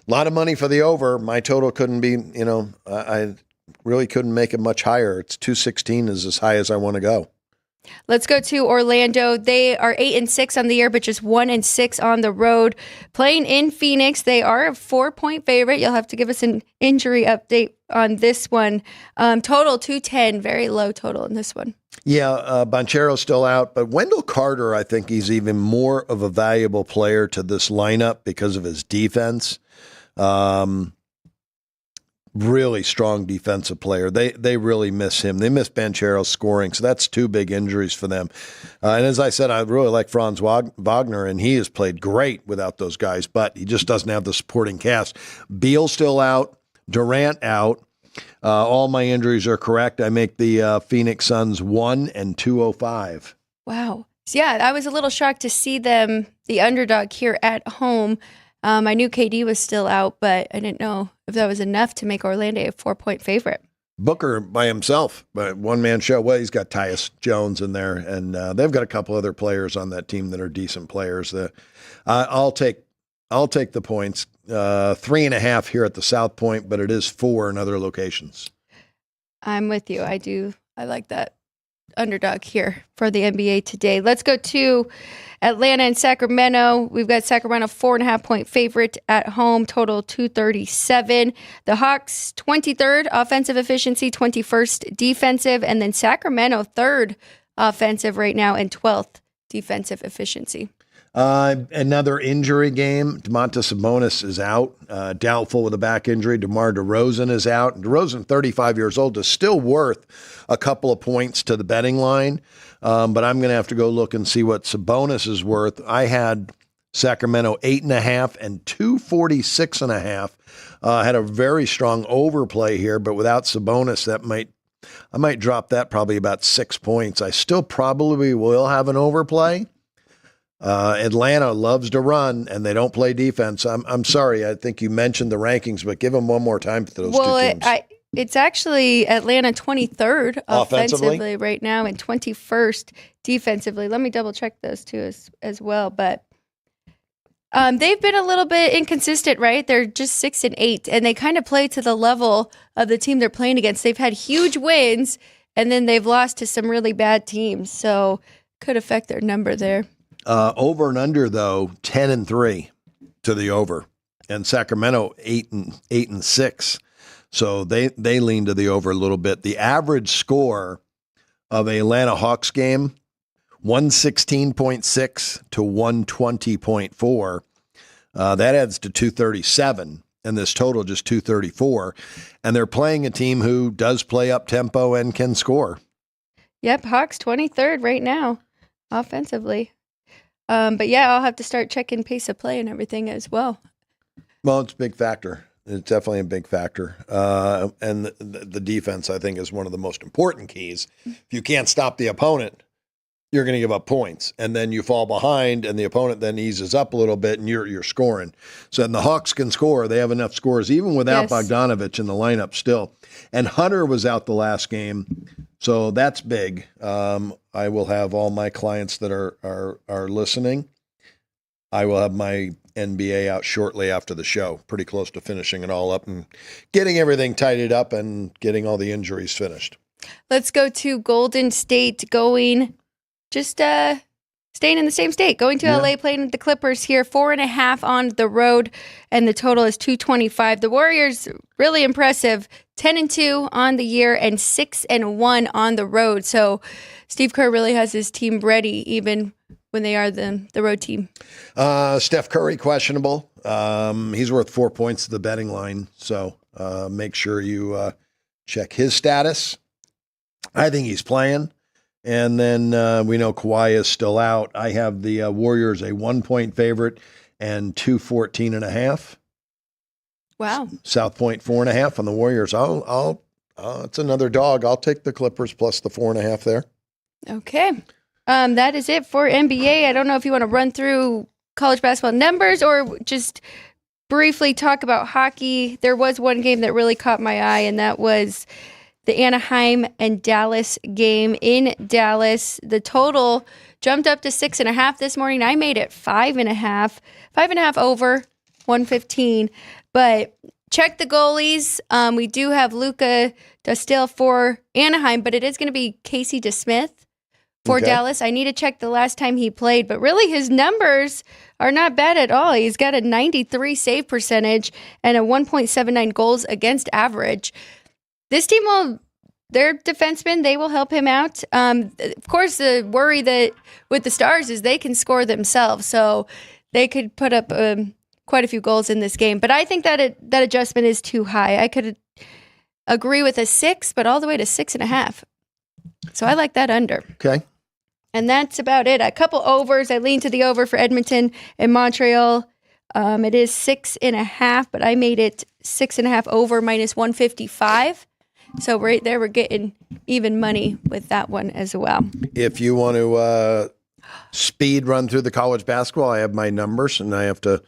a lot of money for the over. My total couldn't be, I really couldn't make it much higher. It's 216 is as high as I want to go. Let's go to Orlando. They are 8-6 on the year, but just 1-6 on the road. Playing in Phoenix, they are a 4-point favorite. You'll have to give us an injury update on this one. Total 210, very low total in this one. Yeah, Banchero's still out, but Wendell Carter, I think he's even more of a valuable player to this lineup because of his defense. really strong defensive player. They really miss him. They miss Banchero's scoring, so that's two big injuries for them. And as I said, I really like Franz Wagner, and he has played great without those guys, but he just doesn't have the supporting cast. Beal still out, Durant out. All my injuries are correct. I make the Phoenix Suns 1 and 205. Wow. So yeah, I was a little shocked to see them, the underdog here at home. I knew KD was still out, but I didn't know if that was enough to make Orlando a 4-point favorite. Booker by himself, but one-man show. Well, he's got Tyus Jones in there, and they've got a couple other players on that team that are decent players. I'll take the points. 3.5 here at the South Point, but it is 4 in other locations. I'm with you. I like that underdog here for the NBA today. Let's go to Atlanta and Sacramento. We've got Sacramento 4.5-point favorite at home, total 237. The Hawks 23rd offensive efficiency, 21st defensive, and then Sacramento 3rd offensive right now and 12th defensive efficiency. Another injury game. Domantas Sabonis is out, doubtful with a back injury. DeMar DeRozan is out. DeRozan, 35 years old, is still worth a couple of points to the betting line, but I'm going to have to go look and see what Sabonis is worth. I had Sacramento 8.5 and 246.5. Had a very strong overplay here, but without Sabonis, I might drop that probably about 6 points. I still probably will have an overplay. Atlanta loves to run, and they don't play defense. I'm sorry. I think you mentioned the rankings, but give them one more time for those two teams. It's actually Atlanta 23rd offensively right now and 21st defensively. Let me double check those two as well. But they've been a little bit inconsistent, right? They're just 6 and 8, and they kind of play to the level of the team they're playing against. They've had huge wins, and then they've lost to some really bad teams, so could affect their number there. Over and under, though, 10 and 3 to the over, and Sacramento 8 and 6. So they lean to the over a little bit. The average score of a Atlanta Hawks game, 116.6 to 120.4. That adds to 237, and this total just 234. And they're playing a team who does play up tempo and can score. Yep, Hawks 23rd right now offensively. But yeah, I'll have to start checking pace of play and everything as well. Well, it's a big factor. It's definitely a big factor. And the defense, I think, is one of the most important keys. If you can't stop the opponent, you're going to give up points. And then you fall behind, and the opponent then eases up a little bit, and you're scoring. So and the Hawks can score. They have enough scores, even without Bogdanovich in the lineup still. And Hunter was out the last game, so that's big. I will have all my clients that are listening. I will have my NBA out shortly after the show, pretty close to finishing it all up and getting everything tidied up and getting all the injuries finished. Let's go to Golden State going, just staying in the same state, going to LA, playing the Clippers here, 4.5 on the road, and the total is 225. The Warriors, really impressive, 10-2 on the year and 6-1 on the road. So Steve Kerr really has his team ready, even when they are the road team. Steph Curry, questionable. He's worth 4 points to the betting line, so make sure you check his status. I think he's playing. And then we know Kawhi is still out. I have the Warriors a 1-point favorite and 214.5. Wow. South Point 4.5 on the Warriors. It's another dog. I'll take the Clippers plus the 4.5 there. Okay. That is it for NBA. I don't know if you want to run through college basketball numbers or just briefly talk about hockey. There was one game that really caught my eye, and that was the Anaheim and Dallas game in Dallas. The total jumped up to 6.5 this morning. I made it 5.5. 5.5 over 115. But check the goalies. We do have Luka Dostal for Anaheim, but it is going to be Casey DeSmith for Dallas. I need to check the last time he played, but really his numbers are not bad at all. He's got a 93 save percentage and a 1.79 goals against average. This team will, their defensemen, they will help him out. Of course, the worry that with the Stars is they can score themselves, so they could put up quite a few goals in this game. But I think that that adjustment is too high. I could agree with a 6, but all the way to 6.5. So I like that under. Okay. And that's about it. A couple overs. I lean to the over for Edmonton and Montreal. It is 6.5, but I made it 6.5 over minus 155. So right there, we're getting even money with that one as well. If you want to speed run through the college basketball, I have my numbers, and I have to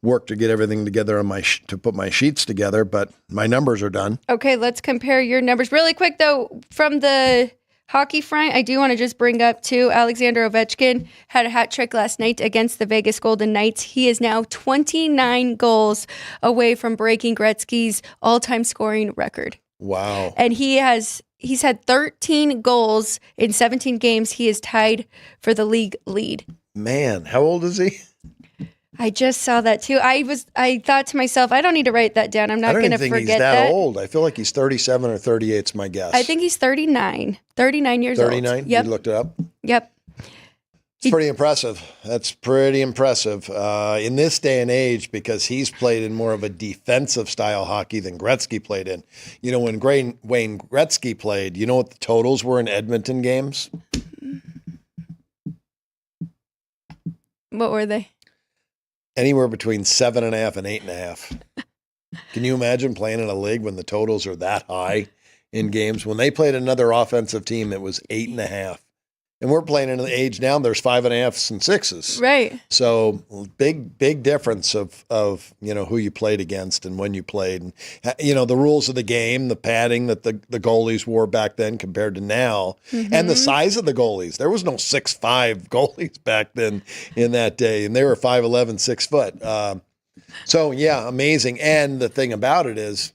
work to get everything together on to put my sheets together, but my numbers are done. Okay, let's compare your numbers really quick though. From the hockey front, I do want to just bring up too, Alexander Ovechkin had a hat trick last night against the Vegas Golden Knights. He is now 29 goals away from breaking Gretzky's all-time scoring record. Wow. And he's had 13 goals in 17 games. He is tied for the league lead. Man, how old is he? I just saw that too. I thought to myself, I don't need to write that down. I'm not going to forget that. I don't think he's that old. I feel like he's 37 or 38 is my guess. I think he's 39. 39 years old. 39? Yep. You looked it up? Yep. It's pretty impressive. That's pretty impressive in this day and age, because he's played in more of a defensive style hockey than Gretzky played in. You know, when Wayne Gretzky played, you know what the totals were in Edmonton games? What were they? Anywhere between 7.5 and 8.5. Can you imagine playing in a league when the totals are that high in games? When they played another offensive team, it was 8.5. And we're playing in an age now, there's 5.5s and 6s. Right. So big difference of who you played against and when you played. And, the rules of the game, the padding that the goalies wore back then compared to now, and the size of the goalies. There was no 6'5" goalies back then in that day, and they were 5'11", 6 foot. So, yeah, amazing. And the thing about it is,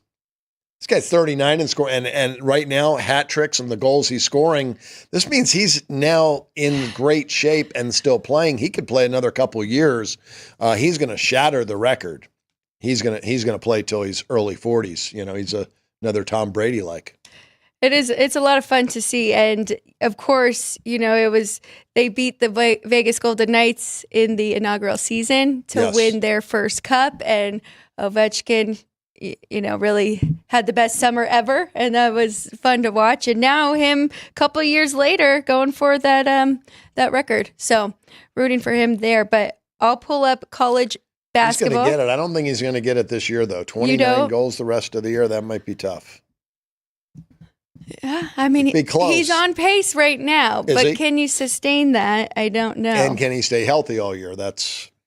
this guy's 39 and score, and right now, hat tricks and the goals he's scoring. This means he's now in great shape and still playing. He could play another couple years. He's going to shatter the record. He's gonna play till he's early 40s. He's another Tom Brady like. It's a lot of fun to see, and of course, they beat the Vegas Golden Knights in the inaugural season to win their first cup, and Ovechkin, really had the best summer ever, and that was fun to watch. And now him, a couple of years later, going for that record. So rooting for him there. But I'll pull up college basketball. He's going to get it. I don't think he's going to get it this year, though. 29 goals the rest of the year, that might be tough. Yeah, I mean, he's on pace right now. But can you sustain that? I don't know. And can he stay healthy all year?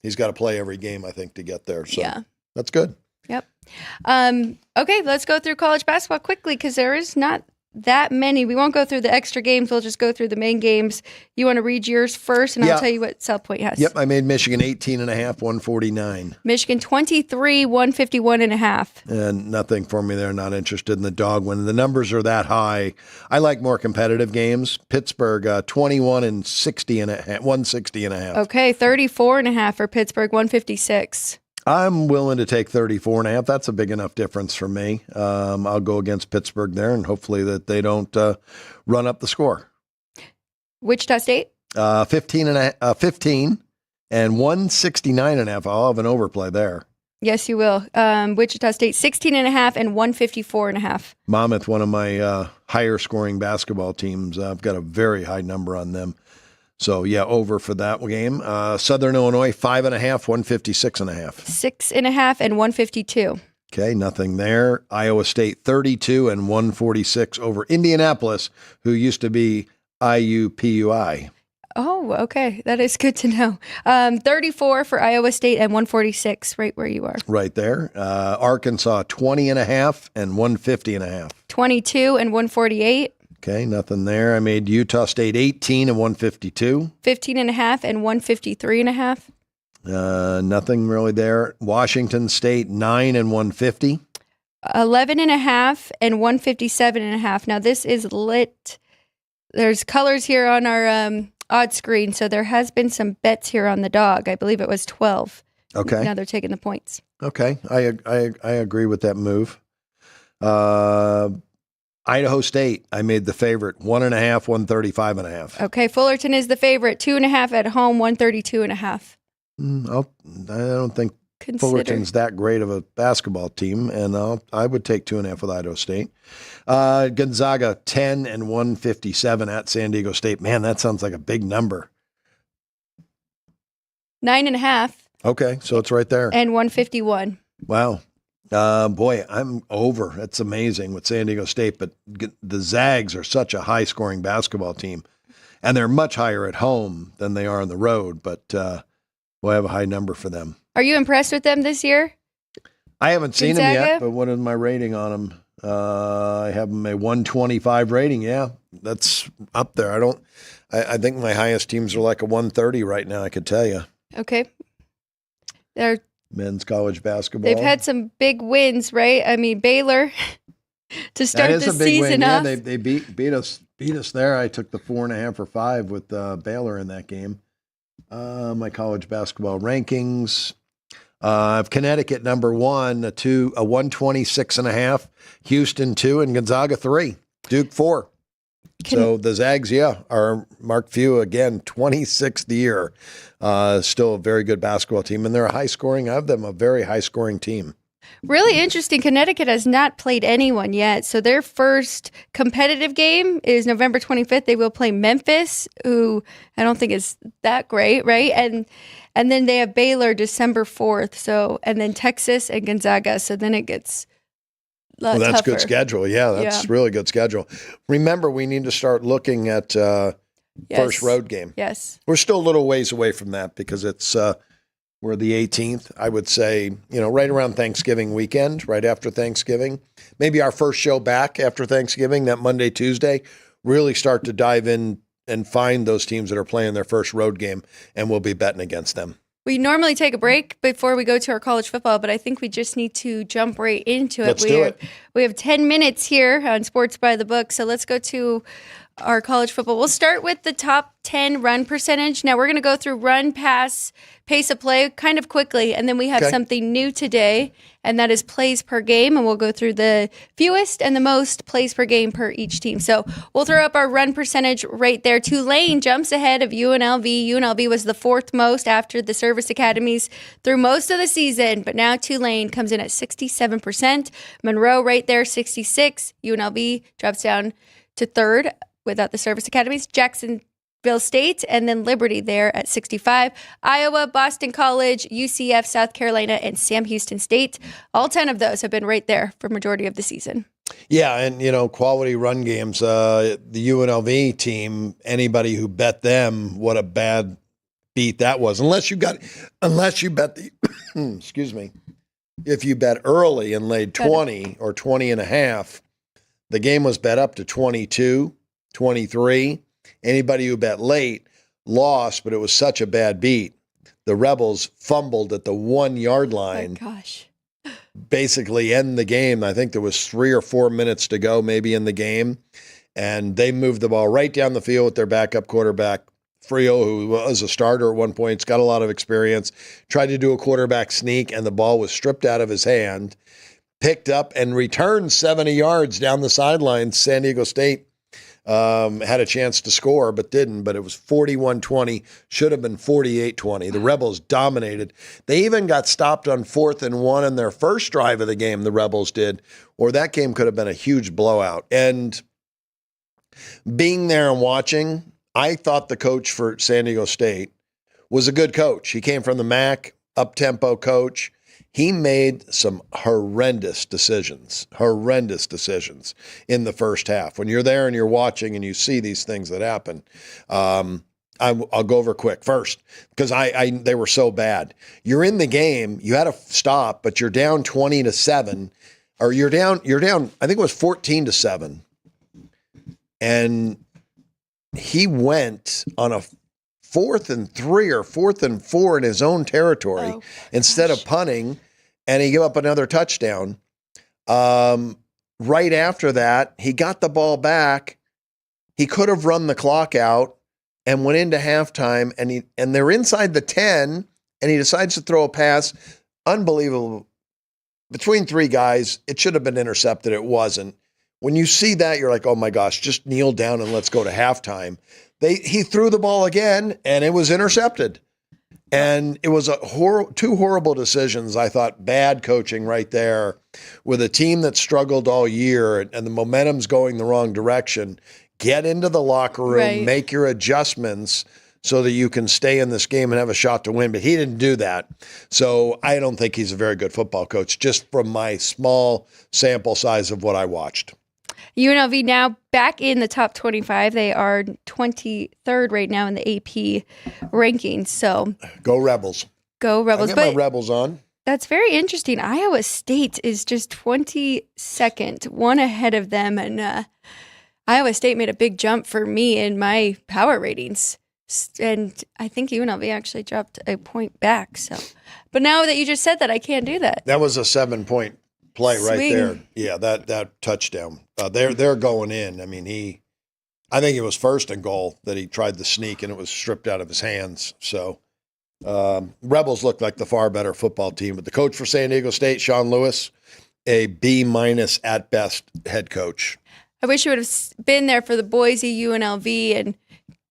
He's got to play every game, I think, to get there. So yeah. That's good. Yep. Okay, let's go through college basketball quickly because there is not that many. We won't go through the extra games. We'll just go through the main games. You want to read yours first, and I'll tell you what South Point has. Yep, I made Michigan 18.5, 149. Michigan 23, 151.5. And nothing for me there. Not interested in the dog. When the numbers are that high, I like more competitive games. Pittsburgh 21 and 160.5. Okay, 34.5 for Pittsburgh, 156. I'm willing to take 34.5. That's a big enough difference for me. I'll go against Pittsburgh there, and hopefully that they don't run up the score. Wichita State? 15 and 169.5. I'll have an overplay there. Yes, you will. Wichita State 16.5 and 154.5. Monmouth, one of my higher scoring basketball teams. I've got a very high number on them. So, yeah, over for that game. Southern Illinois, 5.5, 156.5. 6.5 and 152. Okay, nothing there. Iowa State, 32 and 146 over Indianapolis, who used to be IUPUI. Oh, okay. That is good to know. 34 for Iowa State and 146, right where you are. Right there. Arkansas, 20.5 and 150.5. 22 and 148. Okay, nothing there. I made Utah State 18 and 152. 15.5 and 153.5. Nothing really there. Washington State 9 and 150. 11.5 and 157.5. Now this is lit. There's colors here on our odd screen, so there has been some bets here on the dog. I believe it was 12. Okay. Now they're taking the points. Okay, I agree with that move. Idaho State, I made the favorite, 1.5, 135.5. Okay, Fullerton is the favorite, 2.5 at home, 132.5. I don't think Fullerton's that great of a basketball team, and I would take 2.5 with Idaho State. Gonzaga 10 and 157 at San Diego State. Man, that sounds like a big number. 9.5. Okay, so it's right there. And 151. Wow. Boy, I'm over. That's amazing with San Diego State, but the Zags are such a high-scoring basketball team, and they're much higher at home than they are on the road, but we'll have a high number for them. Are you impressed with them this year? I haven't seen them yet, but what is my rating on them? I have them a 125 rating. Yeah, that's up there. I think my highest teams are like a 130 right now, I could tell you. Okay. They're men's college basketball. They've had some big wins, right? I mean, Baylor to start the season off. Yeah, they beat us there. I took the 4.5 or 5 with Baylor in that game. My college basketball rankings. Connecticut number 1, a 126.5, Houston 2, and Gonzaga 3, Duke 4. So the Zags, are Mark Few again, 26th year. Still a very good basketball team, and they're I have them a very high-scoring team. Really interesting. Connecticut has not played anyone yet. So their first competitive game is November 25th. They will play Memphis, who I don't think is that great, right? And then they have Baylor December 4th. So, and then Texas and Gonzaga. So then it gets that's tougher. Good schedule. Yeah, that's really good schedule. Remember, we need to start looking at first road game. Yes. We're still a little ways away from that because it's we're the 18th. I would say, right around Thanksgiving weekend, right after Thanksgiving. Maybe our first show back after Thanksgiving, that Monday, Tuesday, really start to dive in and find those teams that are playing their first road game, and we'll be betting against them. We normally take a break before we go to our college football, but I think we just need to jump right into it. Let's do it. We have 10 minutes here on Sports by the Book, so let's go to our college football. We'll start with the top 10 run percentage. Now we're going to go through run, pass, pace of play kind of quickly, and then we have something new today, and that is plays per game, and we'll go through the fewest and the most plays per game per each team. So we'll throw up our run percentage right there. Tulane jumps ahead of UNLV. UNLV was the 4th most after the service academies through most of the season, but now Tulane comes in at 67%. Monroe right there, 66%. UNLV drops down to 3rd without the service academies. Jacksonville State, and then Liberty there at 65. Iowa, Boston College, UCF, South Carolina, and Sam Houston State. All 10 of those have been right there for majority of the season. Yeah, and, quality run games. The UNLV team, anybody who bet them, what a bad beat that was. Unless you bet the, excuse me, if you bet early and laid 20 or 20.5, the game was bet up to 22, 23. Anybody who bet late lost, but it was such a bad beat. The Rebels fumbled at the 1-yard line. Oh, gosh. Basically end the game. I think there was 3 or 4 minutes to go maybe in the game. And they moved the ball right down the field with their backup quarterback, Frio, who was a starter at one point. He's got a lot of experience. Tried to do a quarterback sneak, and the ball was stripped out of his hand. Picked up and returned 70 yards down the sideline. San Diego State had a chance to score, but didn't. But it was 41-20. Should have been 48-20. The Rebels dominated. They even got stopped on 4th and 1 in their first drive of the game, the Rebels did, or that game could have been a huge blowout. And being there and watching, I thought the coach for San Diego State was a good coach. He came from the MAC, up-tempo coach. He made some horrendous decisions in the first half. When you're there and you're watching and you see these things that happen, I'll go over quick first because they were so bad. You're in the game, you had to stop, but you're down 20-7, or you're down. I think it was 14-7, and he went on a 4th and 3 or 4th and 4 in his own territory instead of punting, and he gave up another touchdown. Right after that, he got the ball back. He could have run the clock out and went into halftime, and they're inside the 10, and he decides to throw a pass. Unbelievable. Between 3 guys, it should have been intercepted. It wasn't. When you see that, you're like, oh my gosh, just kneel down and let's go to halftime. He threw the ball again, and it was intercepted. And it was two horrible decisions. I thought bad coaching right there with a team that struggled all year and the momentum's going the wrong direction. Get into the locker room, make your adjustments so that you can stay in this game and have a shot to win. But he didn't do that. So I don't think he's a very good football coach, just from my small sample size of what I watched. UNLV now back in the top 25. They are 23rd right now in the AP rankings. So go Rebels. Go Rebels. I get my Rebels on. That's very interesting. Iowa State is just 22nd, one ahead of them. And Iowa State made a big jump for me in my power ratings. And I think UNLV actually dropped a point back. So, but now that you just said that, I can't do that. That was a 7-point play right there. Yeah, that touchdown. They're going in. I mean, I think it was first and goal that he tried to sneak and it was stripped out of his hands. So Rebels look like the far better football team. But the coach for San Diego State, Sean Lewis, a B- at best head coach. I wish you would have been there for the Boise UNLV and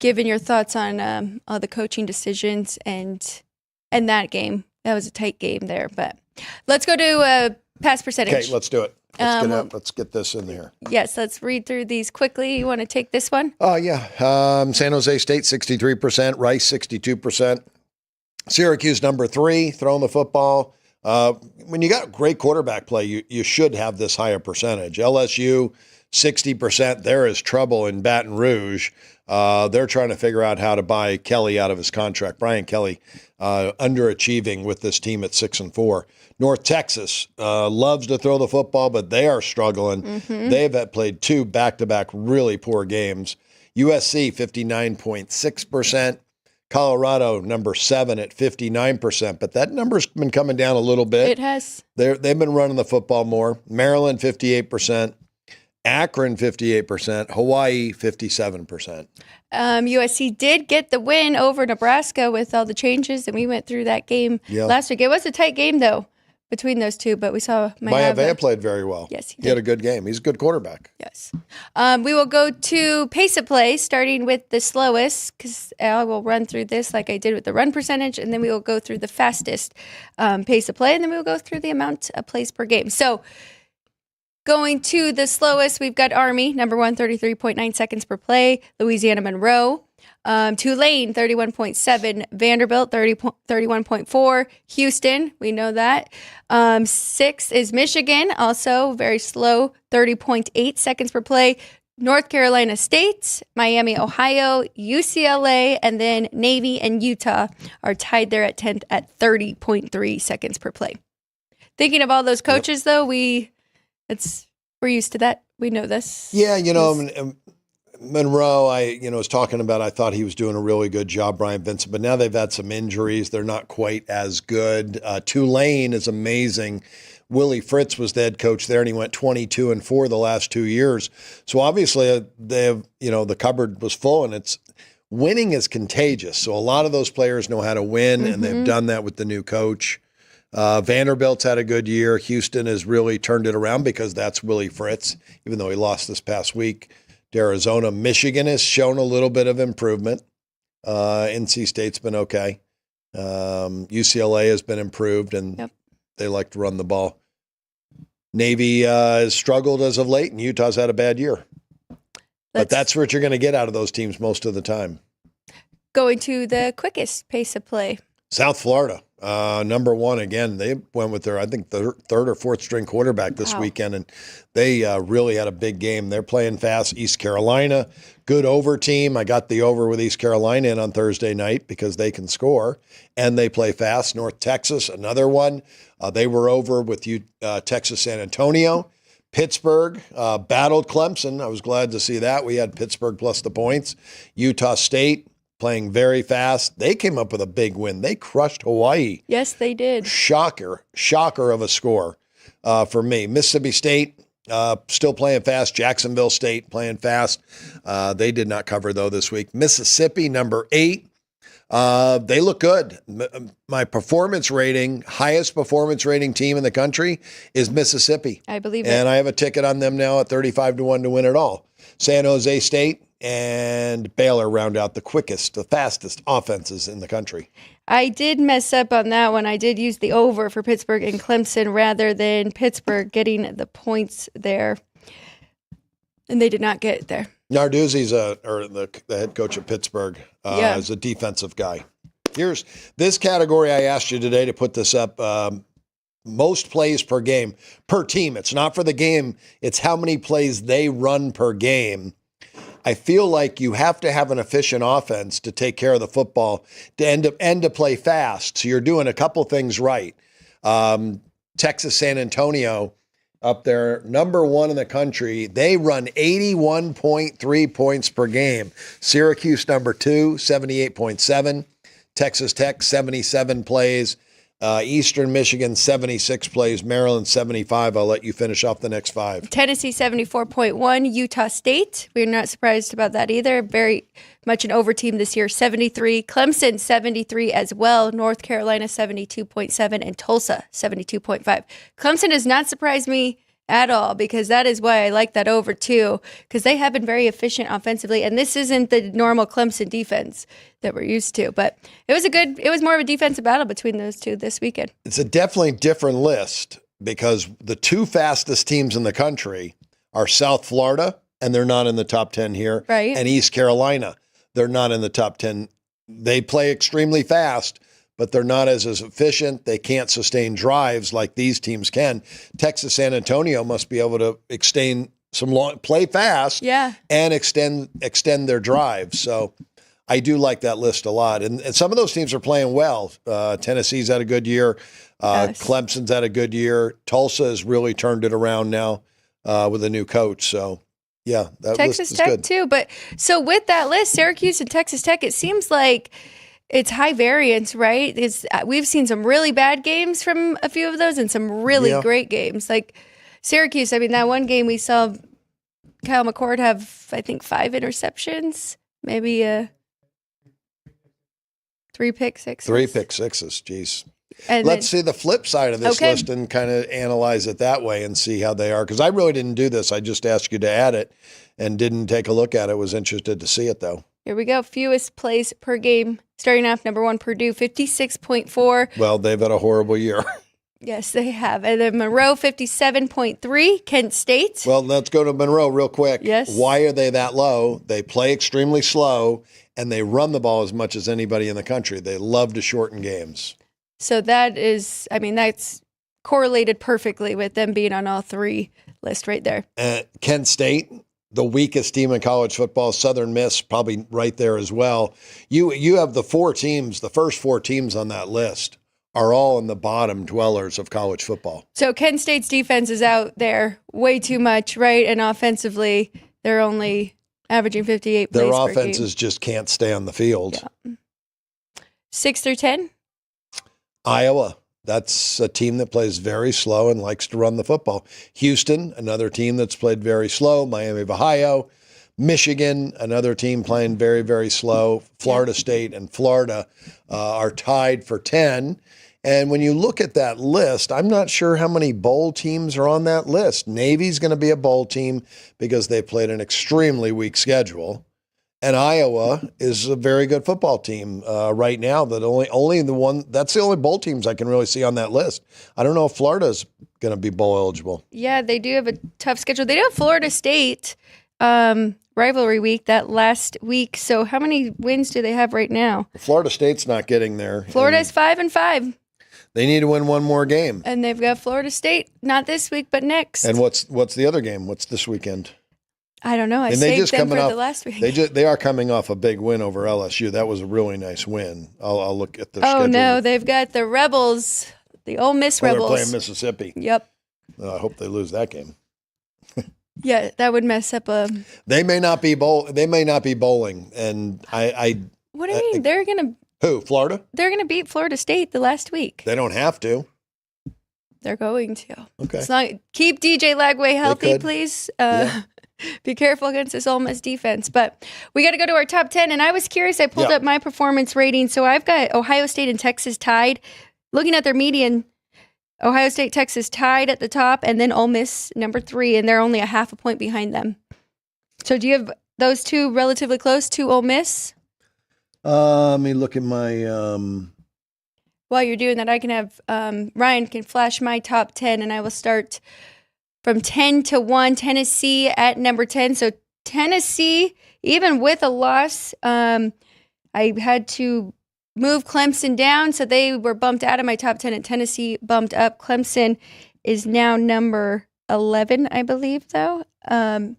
given your thoughts on all the coaching decisions and that game. That was a tight game there. But let's go to pass percentage. Okay, let's do it. Let's get this in there. Yes, let's read through these quickly. You want to take this one? Oh, yeah. San Jose State, 63%. Rice, 62%. Syracuse, number 3, throwing the football. When you got great quarterback play, you should have this higher percentage. LSU, 60%. There is trouble in Baton Rouge. They're trying to figure out how to buy Kelly out of his contract. Brian Kelly, underachieving with this team at 6-4. North Texas loves to throw the football, but they are struggling. Mm-hmm. They've played 2 back-to-back really poor games. USC, 59.6%. Colorado, number 7 at 59%, but that number's been coming down a little bit. It has. They've been running the football more. Maryland, 58%. Akron, 58%. Hawaii, 57%. USC did get the win over Nebraska with all the changes, and we went through that game last week. It was a tight game, though, between those two, but we saw Magliulo played very well. Yes, he had a good game. He's a good quarterback. Yes. We will go to pace of play, starting with the slowest, because I will run through this like I did with the run percentage, and then we will go through the fastest pace of play, and then we will go through the amount of plays per game. So going to the slowest, we've got Army, number 1, 33.9 seconds per play. Louisiana Monroe. Tulane, 31.7. Vanderbilt, 31.4. Houston, we know that. 6 is Michigan, also very slow, 30.8 seconds per play. North Carolina State, Miami, Ohio, UCLA, and then Navy and Utah are tied there at 10th at 30.3 seconds per play. Thinking of all those coaches, though, we're used to that. We know this. Yeah, Monroe, I was talking about, I thought he was doing a really good job, Brian Vincent, but now they've had some injuries. They're not quite as good. Tulane is amazing. Willie Fritz was the head coach there, and he went 22-4 the last 2 years. So obviously the cupboard was full, and winning is contagious. So a lot of those players know how to win, and they've done that with the new coach. Vanderbilt's had a good year. Houston has really turned it around because that's Willie Fritz, even though he lost this past week to Arizona. Michigan has shown a little bit of improvement. NC State's been okay. UCLA has been improved, and they like to run the ball. Navy has struggled as of late, and Utah's had a bad year. But that's what you're going to get out of those teams most of the time. Going to the quickest pace of play. South Florida. Number 1 again. They went with their, I think, the 3rd or 4th string quarterback this weekend, and they really had a big game. They're playing fast. East Carolina, good over team. I got the over with East Carolina in on Thursday night because they can score and they play fast. North Texas, another one. They were over with Texas San Antonio. Pittsburgh battled Clemson. I was glad to see that. We had Pittsburgh plus the points. Utah State, playing very fast. They came up with a big win. They crushed Hawaii. Yes, they did. Shocker of a score for me. Mississippi State still playing fast. Jacksonville State playing fast. They did not cover, though, this week. Mississippi, number 8. They look good. My performance rating, highest performance rating team in the country is Mississippi. I believe it. And I have a ticket on them now at 35-1 to win it all. San Jose State, and Baylor round out the fastest offenses in the country. I did mess up on that one. I did use the over for Pittsburgh and Clemson rather than Pittsburgh getting the points there. And they did not get it there. Narduzzi's the head coach of Pittsburgh is a defensive guy. Here's this category I asked you today to put this up. Most plays per game per team. It's not for the game. It's how many plays they run per game. I feel like you have to have an efficient offense to take care of the football and to play fast. So you're doing a couple things right. Texas, San Antonio up there, number 1 in the country. They run 81.3 points per game. Syracuse, number 2, 78.7. Texas Tech, 77 plays. Eastern Michigan, 76 plays. Maryland, 75. I'll let you finish off the next 5. Tennessee, 74.1. Utah State, we're not surprised about that either. Very much an over team this year, 73. Clemson, 73 as well. North Carolina, 72.7. And Tulsa, 72.5. Clemson does not surprise me at all, because that is why I like that over too, because they have been very efficient offensively, and this isn't the normal Clemson defense that we're used to. But it was more of a defensive battle between those two this weekend. It's a definitely different list because the 2 fastest teams in the country are South Florida, and they're not in the top 10 here, right? And East Carolina, they're not in the top 10. They play extremely fast, but they're not as efficient. They can't sustain drives like these teams can. Texas, San Antonio must be able to extend play fast, and extend their drives. So I do like that list a lot. And some of those teams are playing well. Tennessee's had a good year. Clemson's had a good year. Tulsa has really turned it around now with a new coach. So, yeah, that Texas list is Tech good. too. But so with that list, Syracuse and Texas Tech, it seems like it's high variance, right? We've seen some really bad games from a few of those and some really great games. Like Syracuse, I mean, that one game we saw Kyle McCord have, I think, 5 interceptions, maybe 3 pick sixes. 3 pick sixes, geez. And Let's see the flip side of this list and kind of analyze it that way and see how they are. Because I really didn't do this. I just asked you to add it and didn't take a look at it. Was interested to see it, though. Here we go. Fewest plays per game. Starting off, number 1, Purdue, 56.4. Well, they've had a horrible year. Yes, they have. And then Monroe, 57.3. Kent State. Well, let's go to Monroe real quick. Yes. Why are they that low? They play extremely slow, and they run the ball as much as anybody in the country. They love to shorten games. So that is, I mean, that's correlated perfectly with them being on all 3 lists right there. Kent State, the weakest team in college football. Southern Miss probably right there as well. You have the 4 teams, the first 4 teams on that list are all in the bottom dwellers of college football. So Kent State's defense is out there way too much, right? And offensively, they're only averaging 58 plays per game. Their offenses just can't stay on the field. Yeah. 6 through 10? Iowa. That's a team that plays very slow and likes to run the football. Houston, another team that's played very slow. Miami of Ohio. Michigan, another team playing very, very slow. Florida State and Florida are tied for 10. And when you look at that list, I'm not sure how many bowl teams are on that list. Navy's going to be a bowl team because they played an extremely weak schedule. And Iowa is a very good football team right now. That's the only bowl teams I can really see on that list. I don't know if Florida's going to be bowl eligible. Yeah, they do have a tough schedule. They do have Florida State rivalry week that last week. So how many wins do they have right now? Florida State's not getting there. Florida's 5-5. They need to win one more game. And they've got Florida State, not this week, but next. And what's the other game? What's this weekend? I don't know. I saved them for the last week. They are coming off a big win over LSU. That was a really nice win. I'll look at their schedule. Oh, no. They've got the Rebels, the Ole Miss Rebels. They're playing Mississippi. Yep. I hope they lose that game. Yeah, that would mess up They may not be bowling, and I. What do you mean? They're gonna. Who? Florida? They're gonna beat Florida State the last week. They don't have to. They're going to. Okay. It's not, keep DJ Lagway healthy, please. Be careful against this Ole Miss defense. But we got to go to our top 10. And I was curious. I pulled up my performance rating. So I've got Ohio State and Texas tied. Looking at their median, Ohio State, Texas tied at the top, and then Ole Miss number 3, and they're only a half a point behind them. So do you have those two relatively close to Ole Miss? Let me look at my. While you're doing that, I can have Ryan can flash my top 10, and I will start from 10 to 1. Tennessee at number 10. So Tennessee, even with a loss, I had to move Clemson down, so they were bumped out of my top 10, and Tennessee bumped up. Clemson is now number 11, I believe, though. And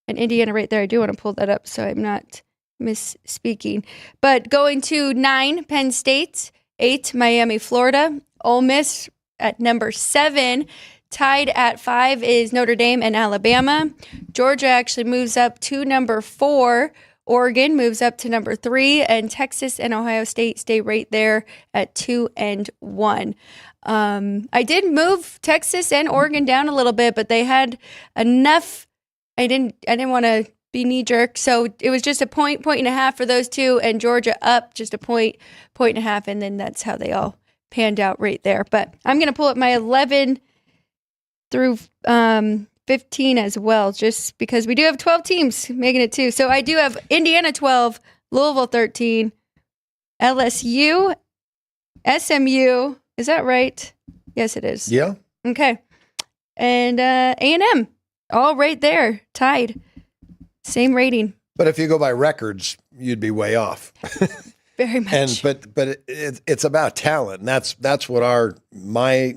Indiana right there. I do want to pull that up so I'm not misspeaking. But going to 9, Penn State. 8, Miami, Florida. Ole Miss at number 7. Tied at 5 is Notre Dame and Alabama. Georgia actually moves up to number 4. Oregon moves up to number 3. And Texas and Ohio State stay right there at 2 and 1. I did move Texas and Oregon down a little bit, but they had enough. I didn't want to be knee jerk. So it was just a point and a half for those two, and Georgia up just a point and a half. And then that's how they all panned out right there. But I'm going to pull up my 11 through 15 as well, just because we do have 12 teams making it too. So I do have Indiana 12, Louisville 13, LSU, SMU. Is that right? Yes, it is. Yeah. Okay. And A&M, all right there, tied. Same rating. But if you go by records, you'd be way off. Very much. But it's about talent. And that's what my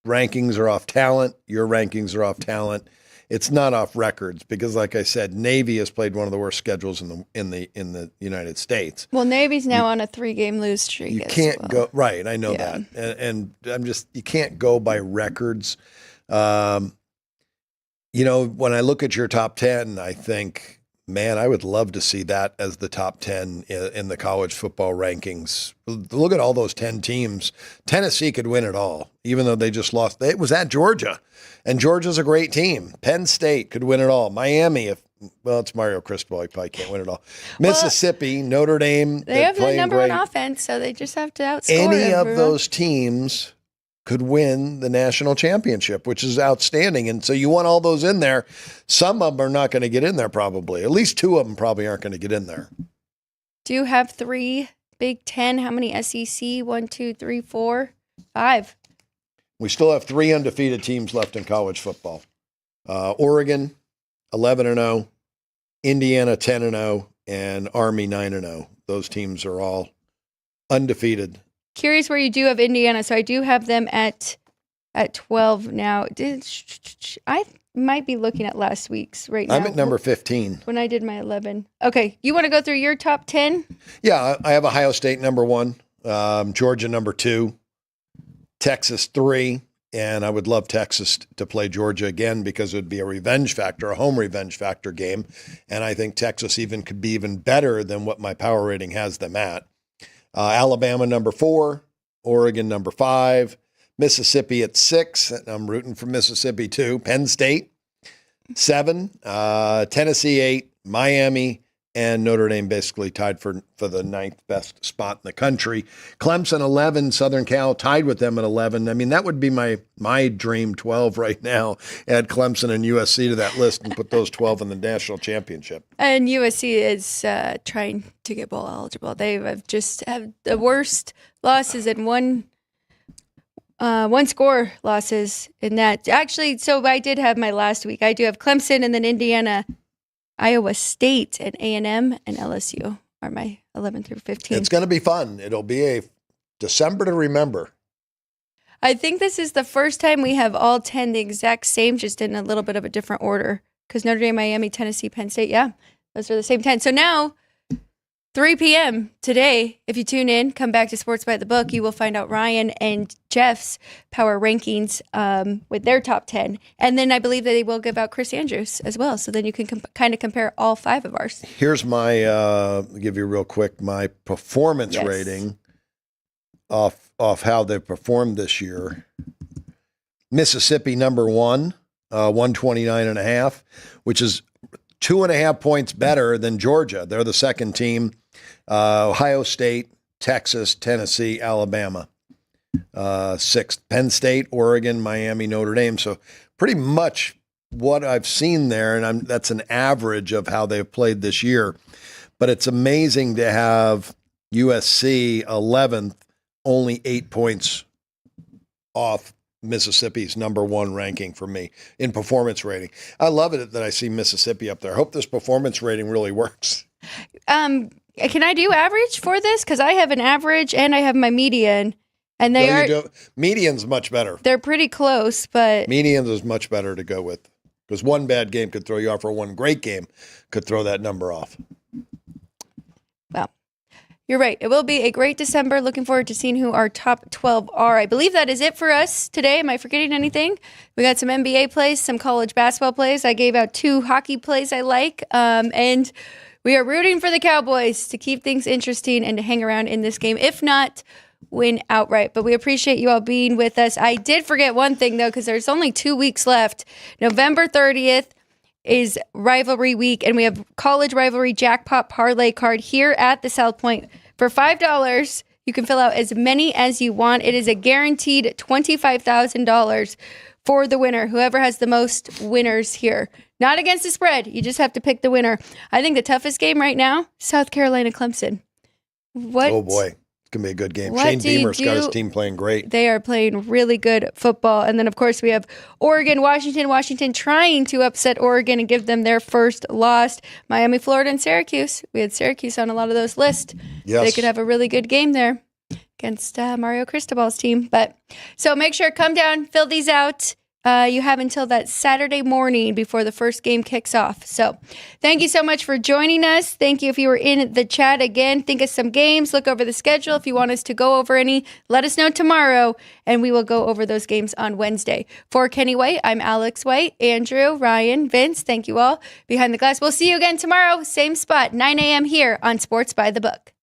rankings are off talent. Your rankings are off talent. It's not off records because, like I said, Navy has played one of the worst schedules in the United States. Well, Navy's now on a 3-game lose streak. You can't go right. I know that, and I'm just you can't go by records. When I look at your top 10, I think, man, I would love to see that as the top 10 in the college football rankings. Look at all those 10 teams. Tennessee could win it all, even though they just lost. It was at Georgia, and Georgia's a great team. Penn State could win it all. Miami, it's Mario Cristobal. He probably can't win it all. Mississippi, Notre Dame. They have the number one offense, so they just have to outscore any of those teams could win the national championship, which is outstanding. And so you want all those in there. Some of them are not going to get in there probably. At least 2 of them probably aren't going to get in there. Do you have 3 Big Ten? How many SEC? 1, 2, 3, 4, 5. We still have 3 undefeated teams left in college football. Oregon, 11-0, Indiana, 10-0, and Army, 9-0. Those teams are all undefeated. Curious where you do have Indiana. So I do have them at 12 now. I might be looking at last week's right now. I'm at number 15. When I did my 11. Okay. You want to go through your top 10? Yeah, I have Ohio State number 1, Georgia number 2, Texas 3, and I would love Texas to play Georgia again because it would be a revenge factor, a home revenge factor game. And I think Texas could be even better than what my power rating has them at. Alabama number 4, Oregon number 5, Mississippi at 6. I'm rooting for Mississippi too. Penn State 7, Tennessee 8, Miami, and Notre Dame basically tied for the 9th best spot in the country. Clemson 11, Southern Cal tied with them at 11. I mean, that would be my dream 12 right now. Add Clemson and USC to that list and put those 12 in the national championship. And USC is trying to get bowl eligible. They have just have the worst losses in one score losses in that. Actually, so I did have my last week. I do have Clemson and then Indiana, Iowa State, and A&M and LSU are my 11 through 15. It's going to be fun. It'll be a December to remember. I think this is the first time we have all 10 the exact same, just in a little bit of a different order. Because Notre Dame, Miami, Tennessee, Penn State, yeah, those are the same 10. So now, 3 p.m. today, if you tune in, come back to Sports by the Book, you will find out Ryan and Jeff's power rankings with their top 10. And then I believe that they will give out Chris Andrews as well. So then you can kind of compare all 5 of ours. Here's my, I'll give you real quick, my performance rating off how they've performed this year. Mississippi number 1, 129.5, which is 2.5 points better than Georgia. They're the second team. Ohio State, Texas, Tennessee, Alabama. 6th, Penn State, Oregon, Miami, Notre Dame. So pretty much what I've seen there, and that's an average of how they've played this year. But it's amazing to have USC 11th, only 8 points off Mississippi's number one ranking for me in performance rating. I love it that I see Mississippi up there. I hope this performance rating really works. Can I do average for this? Because I have an average and I have my median. And median's much better. They're pretty close, but medians is much better to go with. Because one bad game could throw you off, or one great game could throw that number off. Well, you're right. It will be a great December. Looking forward to seeing who our top 12 are. I believe that is it for us today. Am I forgetting anything? We got some NBA plays, some college basketball plays. I gave out 2 hockey plays I like. And we are rooting for the Cowboys to keep things interesting and to hang around in this game. If not, win outright. But we appreciate you all being with us. I did forget one thing, though, because there's only 2 weeks left. November 30th is rivalry week, and we have college rivalry jackpot parlay card here at the South Point. For $5, you can fill out as many as you want. It is a guaranteed $25,000 for the winner, whoever has the most winners here. Not against the spread. You just have to pick the winner. I think the toughest game right now, South Carolina Clemson. Oh, boy. It's going to be a good game. Shane Beamer's got his team playing great. They are playing really good football. And then, of course, we have Oregon, Washington trying to upset Oregon and give them their first loss. Miami, Florida, and Syracuse. We had Syracuse on a lot of those lists. Yes. They could have a really good game there against Mario Cristobal's team. So make sure, come down, fill these out. You have until that Saturday morning before the first game kicks off. So thank you so much for joining us. Thank you if you were in the chat again. Think of some games. Look over the schedule. If you want us to go over any, let us know tomorrow, and we will go over those games on Wednesday. For Kenny White, I'm Alex White, Andrew, Ryan, Vince. Thank you all. Behind the Glass. We'll see you again tomorrow. Same spot, 9 a.m. here on Sports by the Book.